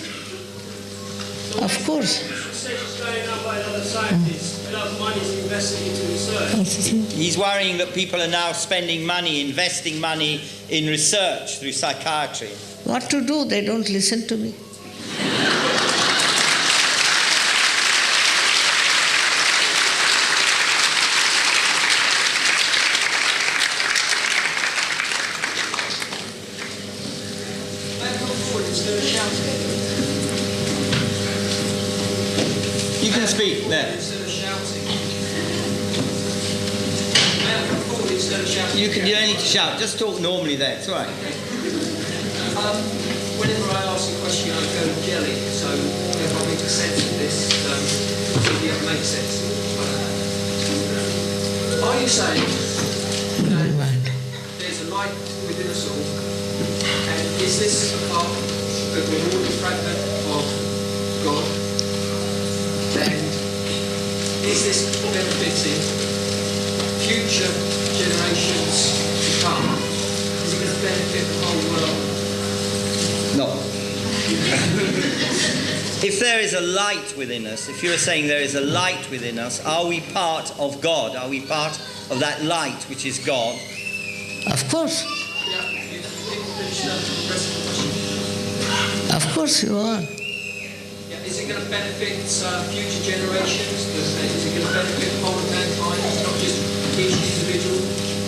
Of course. Research is going on by a lot of scientists. A lot of money is invested into research. He's worrying that people are now spending money, investing money in research through psychiatry. What to do? They don't listen to me. You can speak there. Instead of shouting. May I come forward instead of shouting? You don't need to shout. Just talk normally there. It's all right. Whenever I ask a question, I go jelly. So if I make sense of this, maybe it makes sense. Are you saying that there's a light within us all? And is this a part that we're all a fragment of God? And is this benefiting future generations to come? Is it going to benefit the whole world? No. If there is a light within us, if you're saying there is a light within us, are we part of God? Are we part of that light which is God? Of course. Yeah, you didn't finish the rest of the question. Of course you are. Yeah, is it going to benefit future generations? Is it going to benefit the whole of mankind, not just each individual?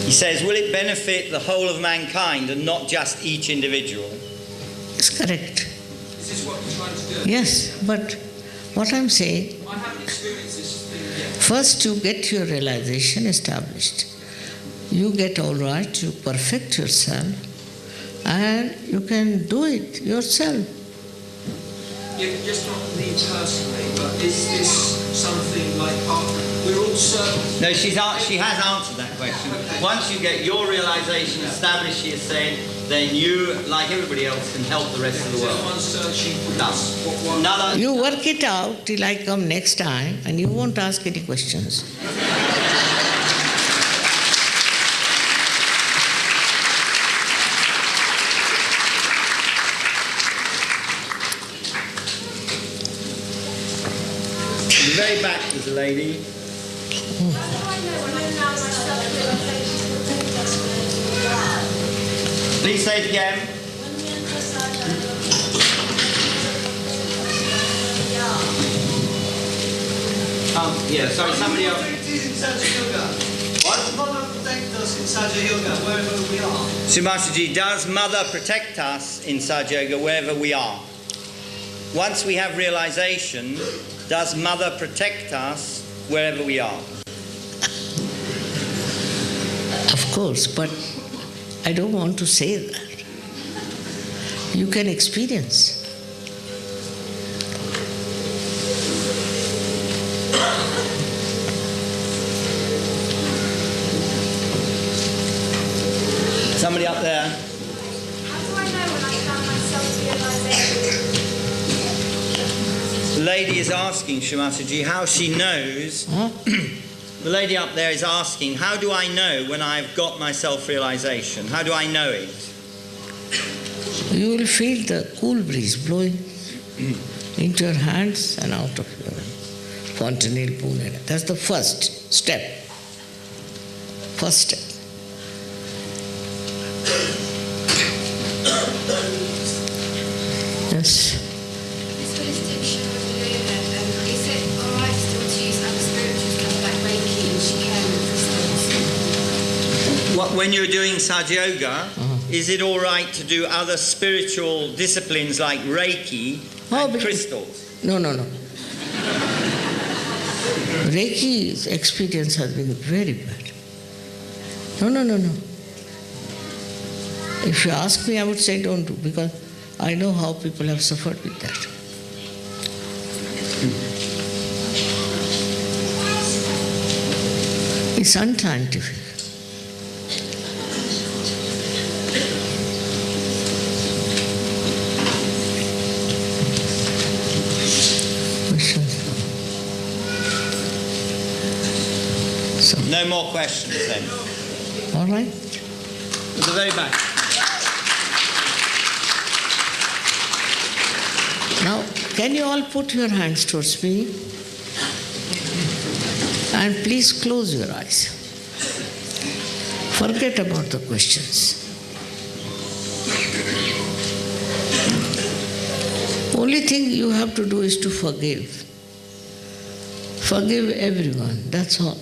He says, will it benefit the whole of mankind and not just each individual? It's correct. Is this what you're trying to do? Yes, but what I'm saying, I haven't experienced this thing yet. first you get your realization established. You get all right, you perfect yourself, and you can do it yourself. Yeah, just not me personally, but is this something like we're all servants? No, she has answered that question. Okay. Once you get your realization established, she has said, then you, like everybody else, can help the rest of the world. Everyone's searching for No. Another. You work it out till I come next time, and you won't ask any questions. In the very back there's a lady. Please say it again. Yeah, sorry, somebody else. What? Mother protect us in SahajaYoga wherever we are. Sumataji, does Mother protect us in SahajaYoga wherever we are? Once we have realization, does Mother protect us wherever we are? Of course, but I don't want to say that. You can experience. Somebody up there. How do I know when I found my self-realization? The lady is asking, Sumataji, how she knows. The lady up there is asking, how do I know when I've got my self-realization? How do I know it? You will feel the cool breeze blowing into your hands and out of your fontanel pool. That's the first step. First step. Yes. This holistic show of yoga, is it alright still to use other spiritual stuff like Reiki and Shiken and crystals? When you're doing SahajaYoga, is it all right to do other spiritual disciplines like Reiki and crystals? No. Reiki's experience has been very bad. No. If you ask me, I would say don't do, because I know how people have suffered with that. It's unscientific. No more questions then. All right? At the very back. Now, can you all put your hands towards me? And please close your eyes. Forget about the questions. Only thing you have to do is to forgive. Forgive everyone, that's all.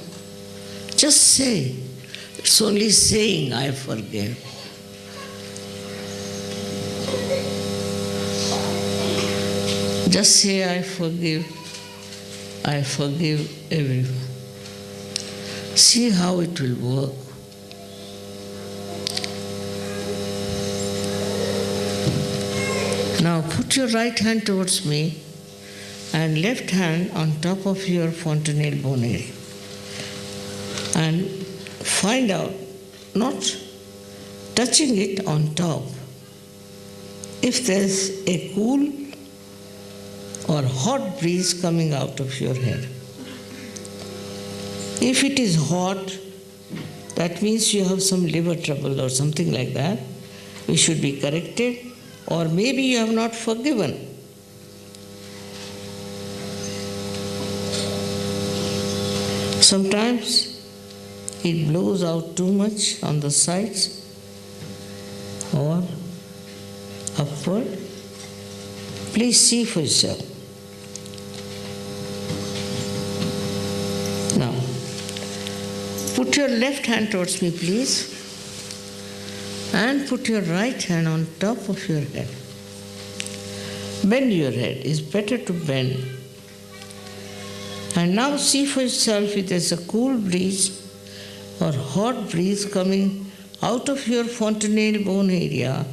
Just say. It's only saying, I forgive. Just say, I forgive everyone. See how it will work. Now put your right hand towards me and left hand on top of your fontanelle bone area. And find out, not touching it on top, if there's a cool or hot breeze coming out of your head. If it is hot, that means you have some liver trouble or something like that. You should be corrected, or maybe you have not forgiven. Sometimes it blows out too much on the sides or upward. Please see for yourself. Now, put your left hand towards me, please, and put your right hand on top of your head. Bend your head. It's better to bend. And now see for yourself if there's a cool breeze or hot breeze coming out of your fontanelle bone area,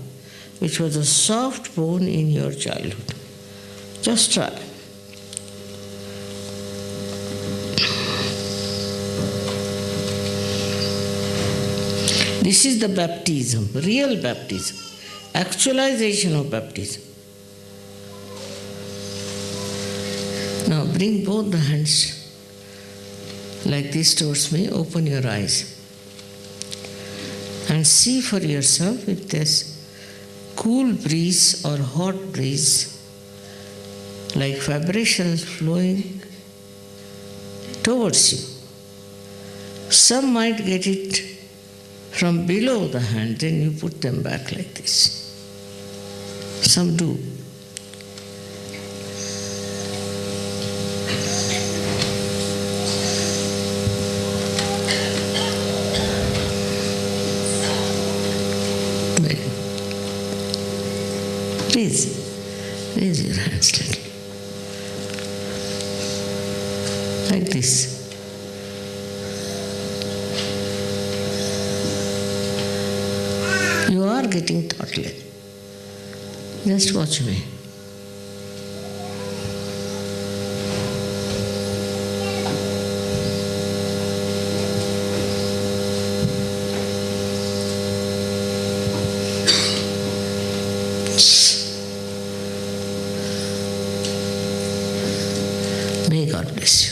which was a soft bone in your childhood. Just try. This is the baptism, real baptism, actualization of baptism. Now bring both the hands like this towards me, open your eyes and see for yourself if there's cool breeze or hot breeze, like vibrations flowing towards you. Some might get it from below the hand, then you put them back like this. Some do. Please, raise your hands a little. Like this. You are getting thoughtless. Just watch me. May God bless you.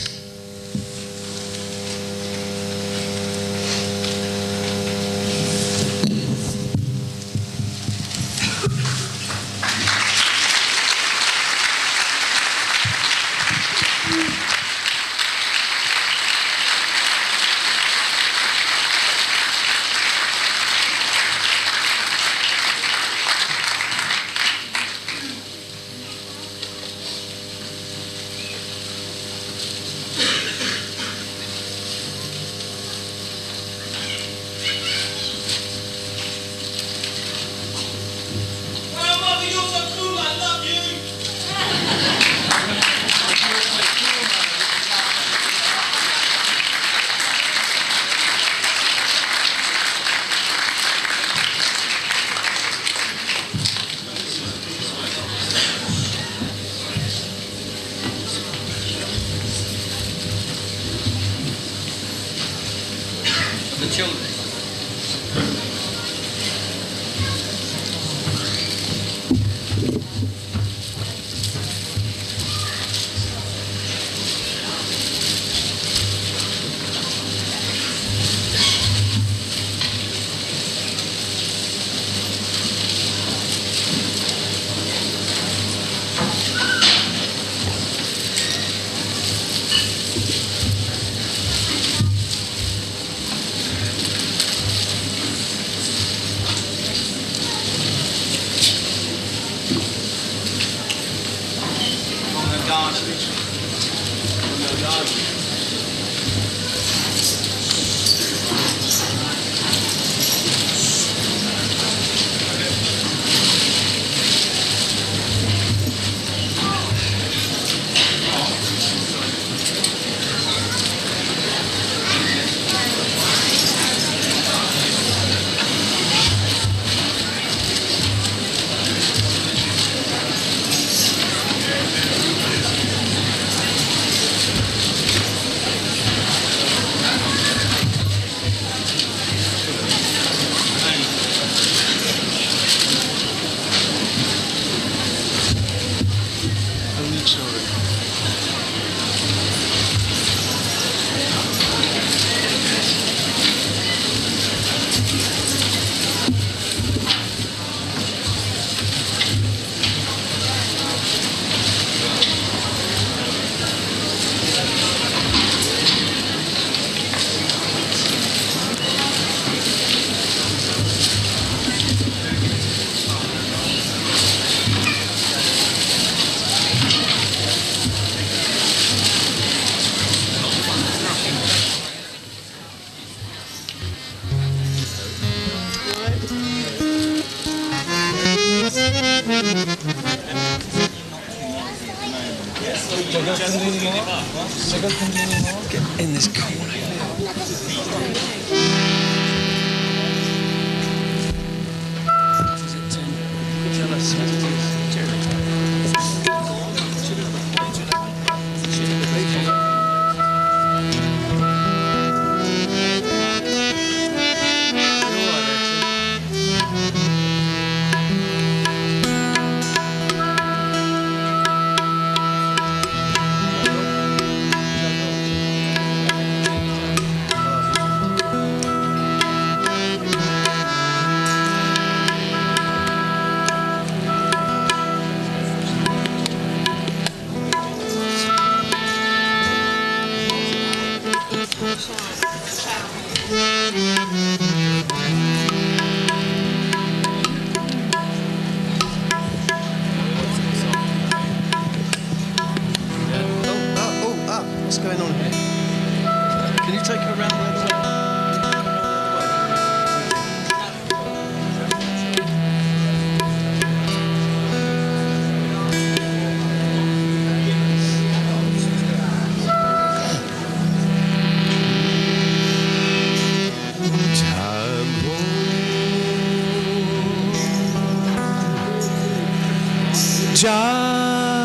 Get in this corner. Tell us what it is, Jerry. What's going on here? Can you take her around the other way? Django,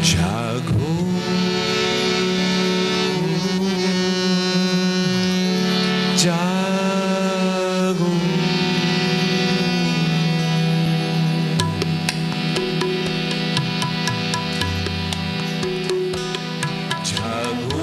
Django, Django, Django,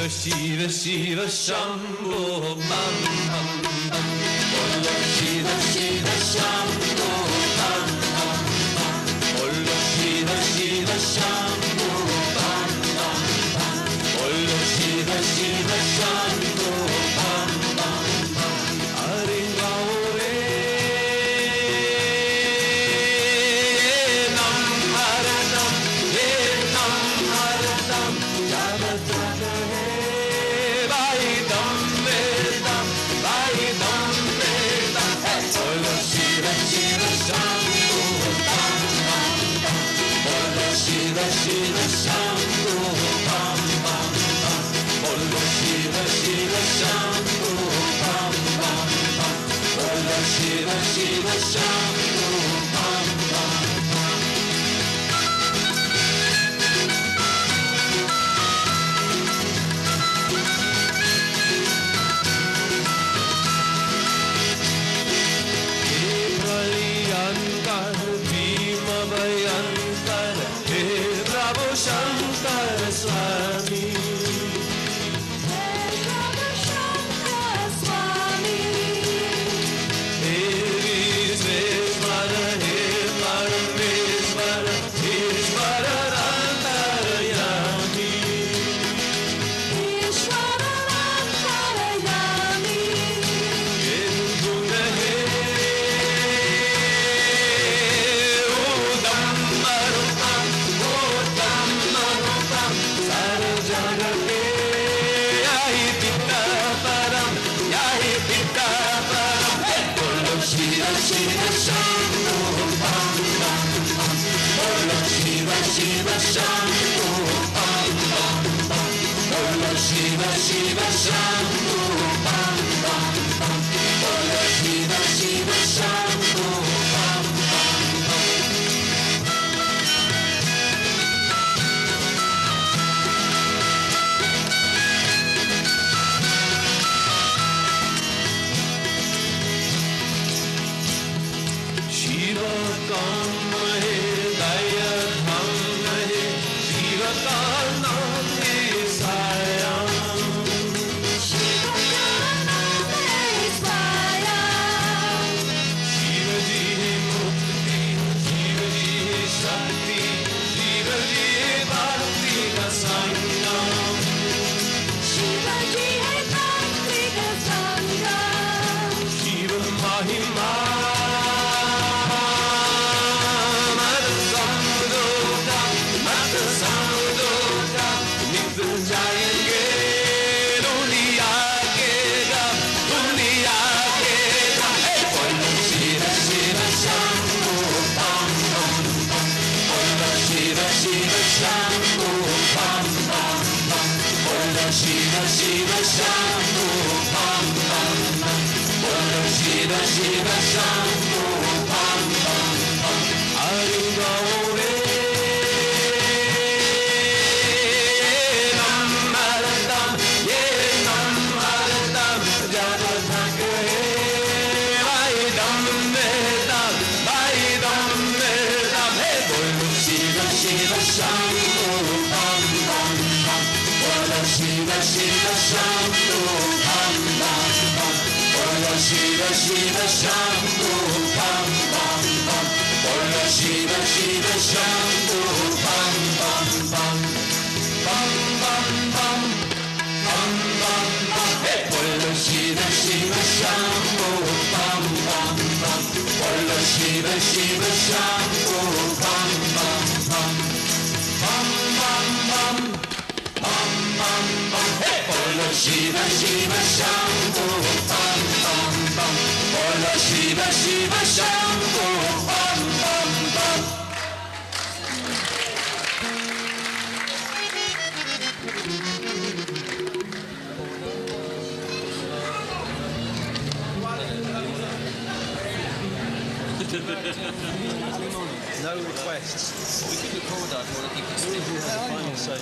Shiva Shiva Shambho Bam Bam Bam. Bolo Shiva Shiva Shambho Bam Bam Bam. Bolo Shiva Shiva Shambho Bam Bam Bam. Bolo Shiva Shiva Shambho Bam Bam Bam. Hare Gaure Nam Hare Nam He Nam Hare Shiva Shiva Shambho Bam Bam Bam. Bolo Shiva Shiva Shambho Bam Bam Bam. Bolo Shiva Shiva Shambho Bam Bam Bam. Shankar Swami, Shankar Swami, He Vishwara, He Parameshwara, Ishwara Antarayami, Ishwara Antarayami, Yenduna He Shiva Shiva Shambho Bam Bam Bam. Bolo Shiva Shiva Shambho Bam Bam Bam. Bolo Shiva Shiva Shambho Bam Bam Bam. Bolo Shiva Shiva Shambho Bam Bam Bam. Shiva Kam He Daya Dham He Shiva Ka Naam He Sayam. Shiva Ka Naam He Sayam. Shiva Ji He Mukti, Shiva Ji He Shakti, Shiva Ji He Bhakti Ka Sangam. Shiva Ji He Bhakti Ka Sangam. Shiva Mahima Shiva Shiva Shambho Bam Bam Bam. Bolo Shiva Shiva Shambho Bam Bam Bam. Hari Gaure Nam Maradam, Ye Nam Maradam, Jada Thak He Vai Dam Medam, Vai Dam Medam. Hey, Bolo Shiva Shiva Shambho Bam Bam Bam. Bolo Shiva Shiva Shambho Bam Bam Bam. Bolo Shiva Shiva Shambho Bam Bam Bam. Bolo Shiva Shiva Shambho Bam Bam Bam. Bam Bam Bam. Bam Bam Bam. Hey, Bolo Shiva Shiva Shambho Bam Bam Bam. Bolo Shiva Shiva Shambho Bam Bam Bam. Bam Bam Bam. Bam Bam Bam. Hey, Bolo Shiva Shiva Shambho Bam Bam Bam. Bolo Shiva Shiva Shambho Bam Bam Bam. No requests. We can record that one if you can stick with the final say.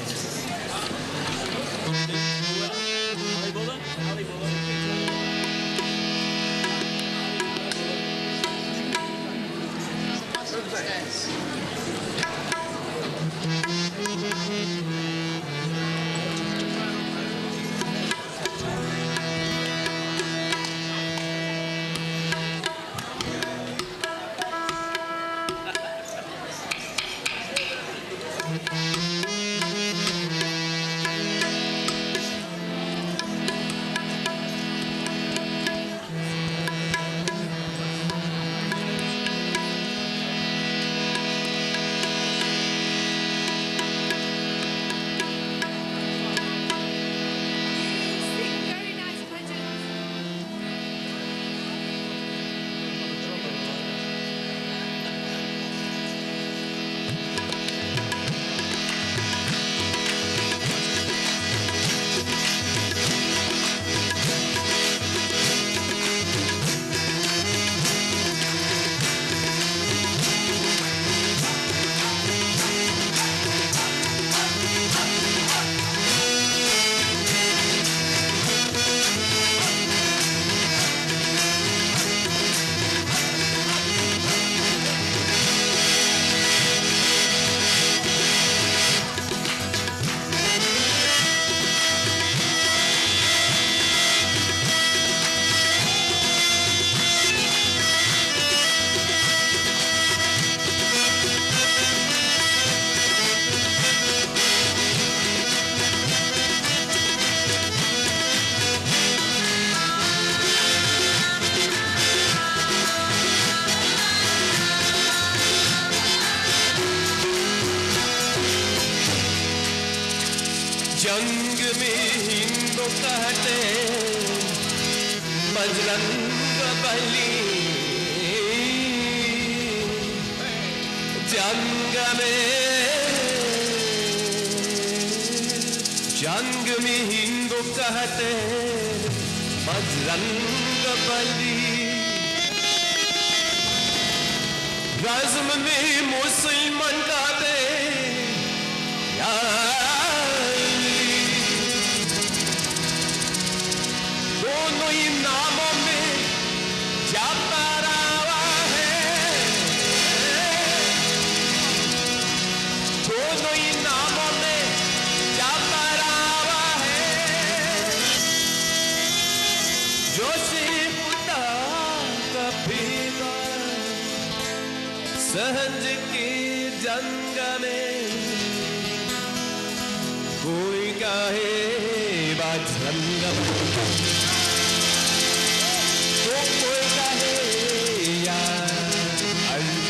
जंग में हिंदू कहते बजरंग बली, जंग में हिंदू कहते बजरंग बली, रज़्म में मुसलमान कहते या अली। दोनों ही नामों में जा परावा है, दोनों ही नामों में जा परावा है। जो से खुदा का फिकर सहज की जंग में, कोई कहे बजरंग तो कोई कहे या अली।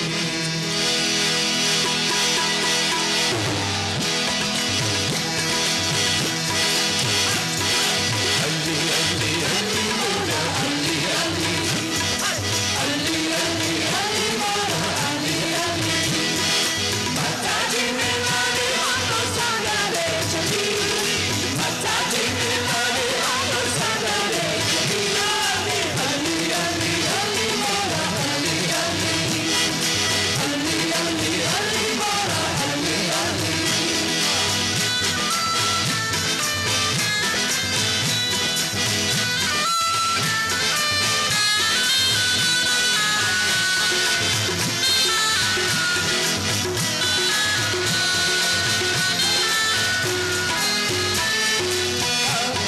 अली अली अली मोरा अली अली, अली अली अली मोरा अली अली। माता जी मिलाने हमको संगाले चली, माता जी मिलाने हमको संगाले चली। अली अली अली मोरा अली अली, अली अली अली मोरा अली अली।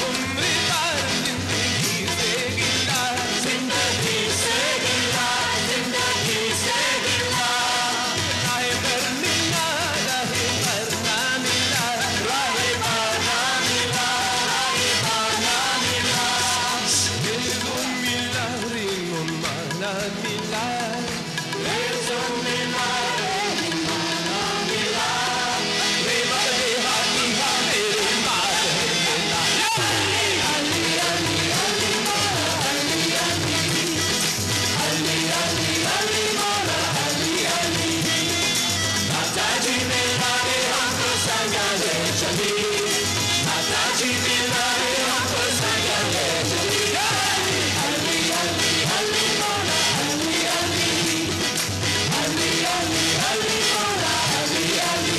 उम्र भर जिंदगी से गिला, जिंदगी से गिला, जिंदगी से गिला। राहे पर मिला, राहे पर ना मिला, राहे पर ना मिला, राहे पर ना मिला। दिल को मिला, रिंग माना मिला, दिल को मिला, रिंग माना मिला। रे बड़े हाथी हा मेरे पास मिला। अली अली अली अली मोरा अली अली, अली अली अली मोरा अली अली। माता जी मिलाने हमको संगाले चली, माता जी मिलाने हमको संगाले चली। अली अली अली मोरा अली अली, अली अली अली मोरा अली अली।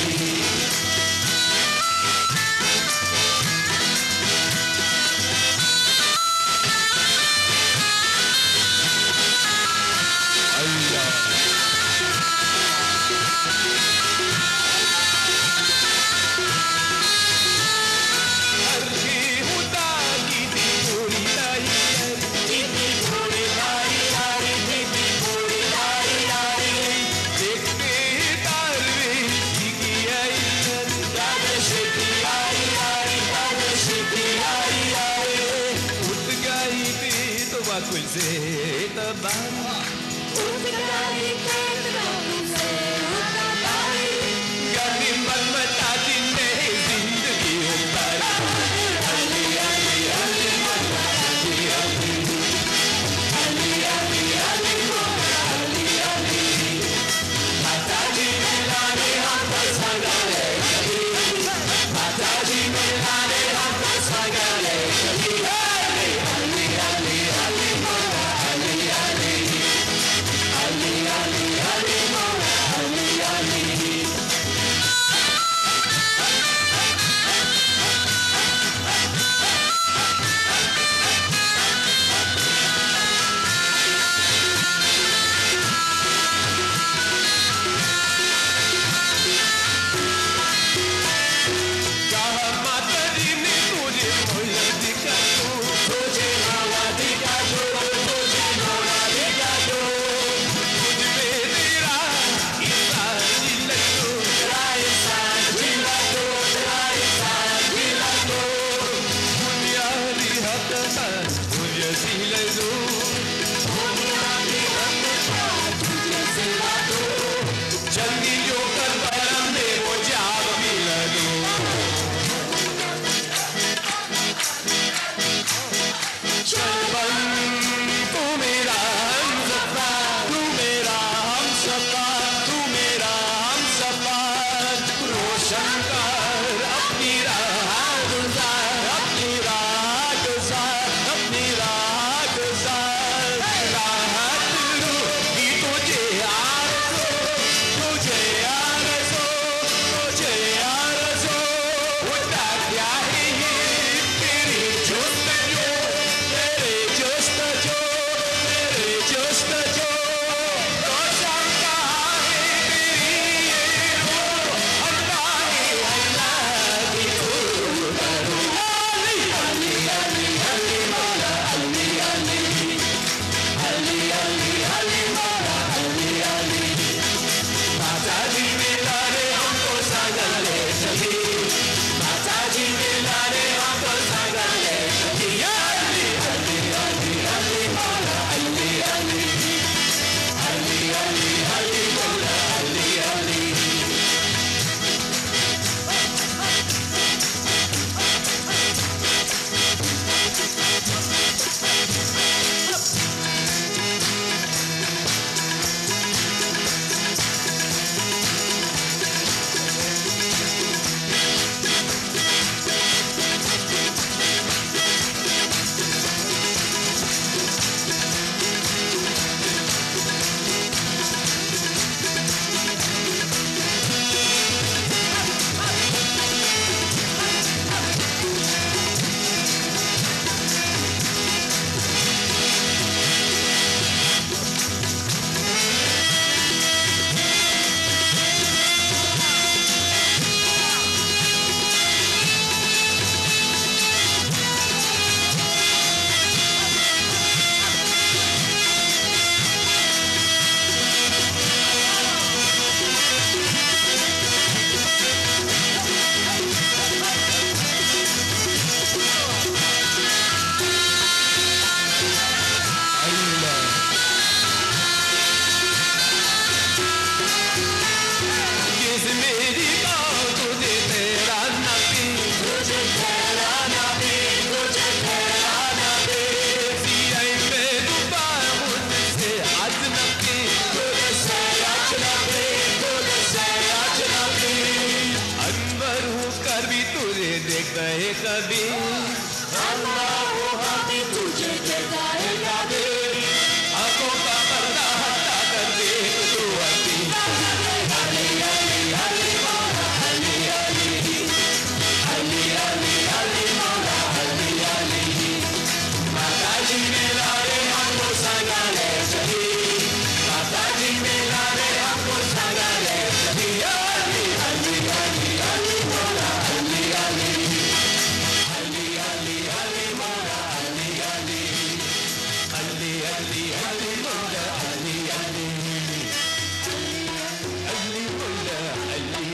कुछ तबाही उठ गई गर्मी मलमता दिन में जिंदगी उतारी। अली अली अली मोरा अली अली, अली अली अली मोरा अली अली। माता जी मिलाने हमको संगाले चली, माता जी मिलाने हमको संगाले चली। अली अली अली अली मोरा अली अली, अली अली दे कहे कभी अल्लाह वो हामी तुझे दे गाएगा भी आंखों का पर्दा हटा कर देख तू अभी अली अली अली मौला अली अली अली अली अली मौला अली अली माता जी मेरा रे हमको संगाले चली माता जी मेरा रे हमको संगाले चली अली अली अली अली मौला अली अली अली अली अली मौला अली अली अली अली अली मौला अली अली अली मौला अली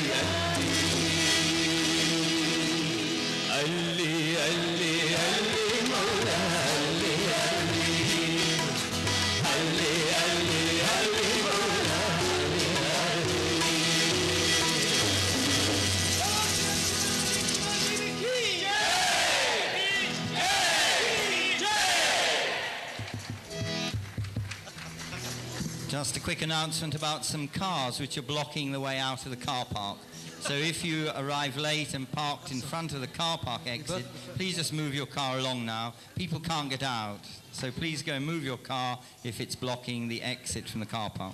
अली अली अली मौला अली अली अली अली अली मौला Just a quick announcement about some cars which are blocking the way out of the car park. So if you arrive late and parked in front of the car park exit, please just move your car along now. People can't get out. So please go and move your car if it's blocking the exit from the car park.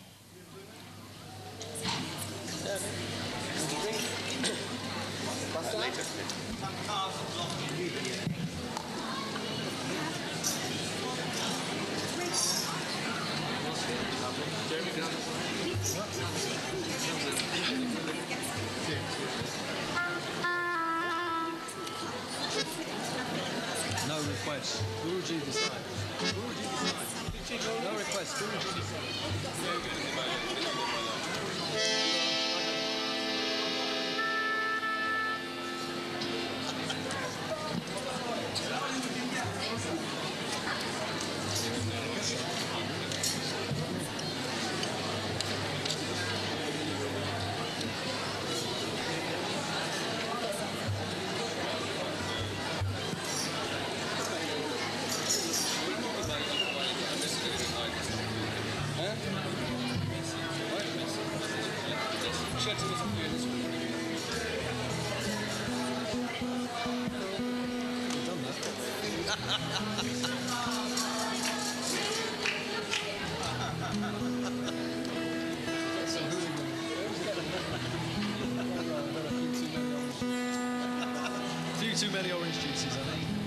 No request. Guruji decide. Guruji decide. No request. Guruji decide. Too many orange juices, I think.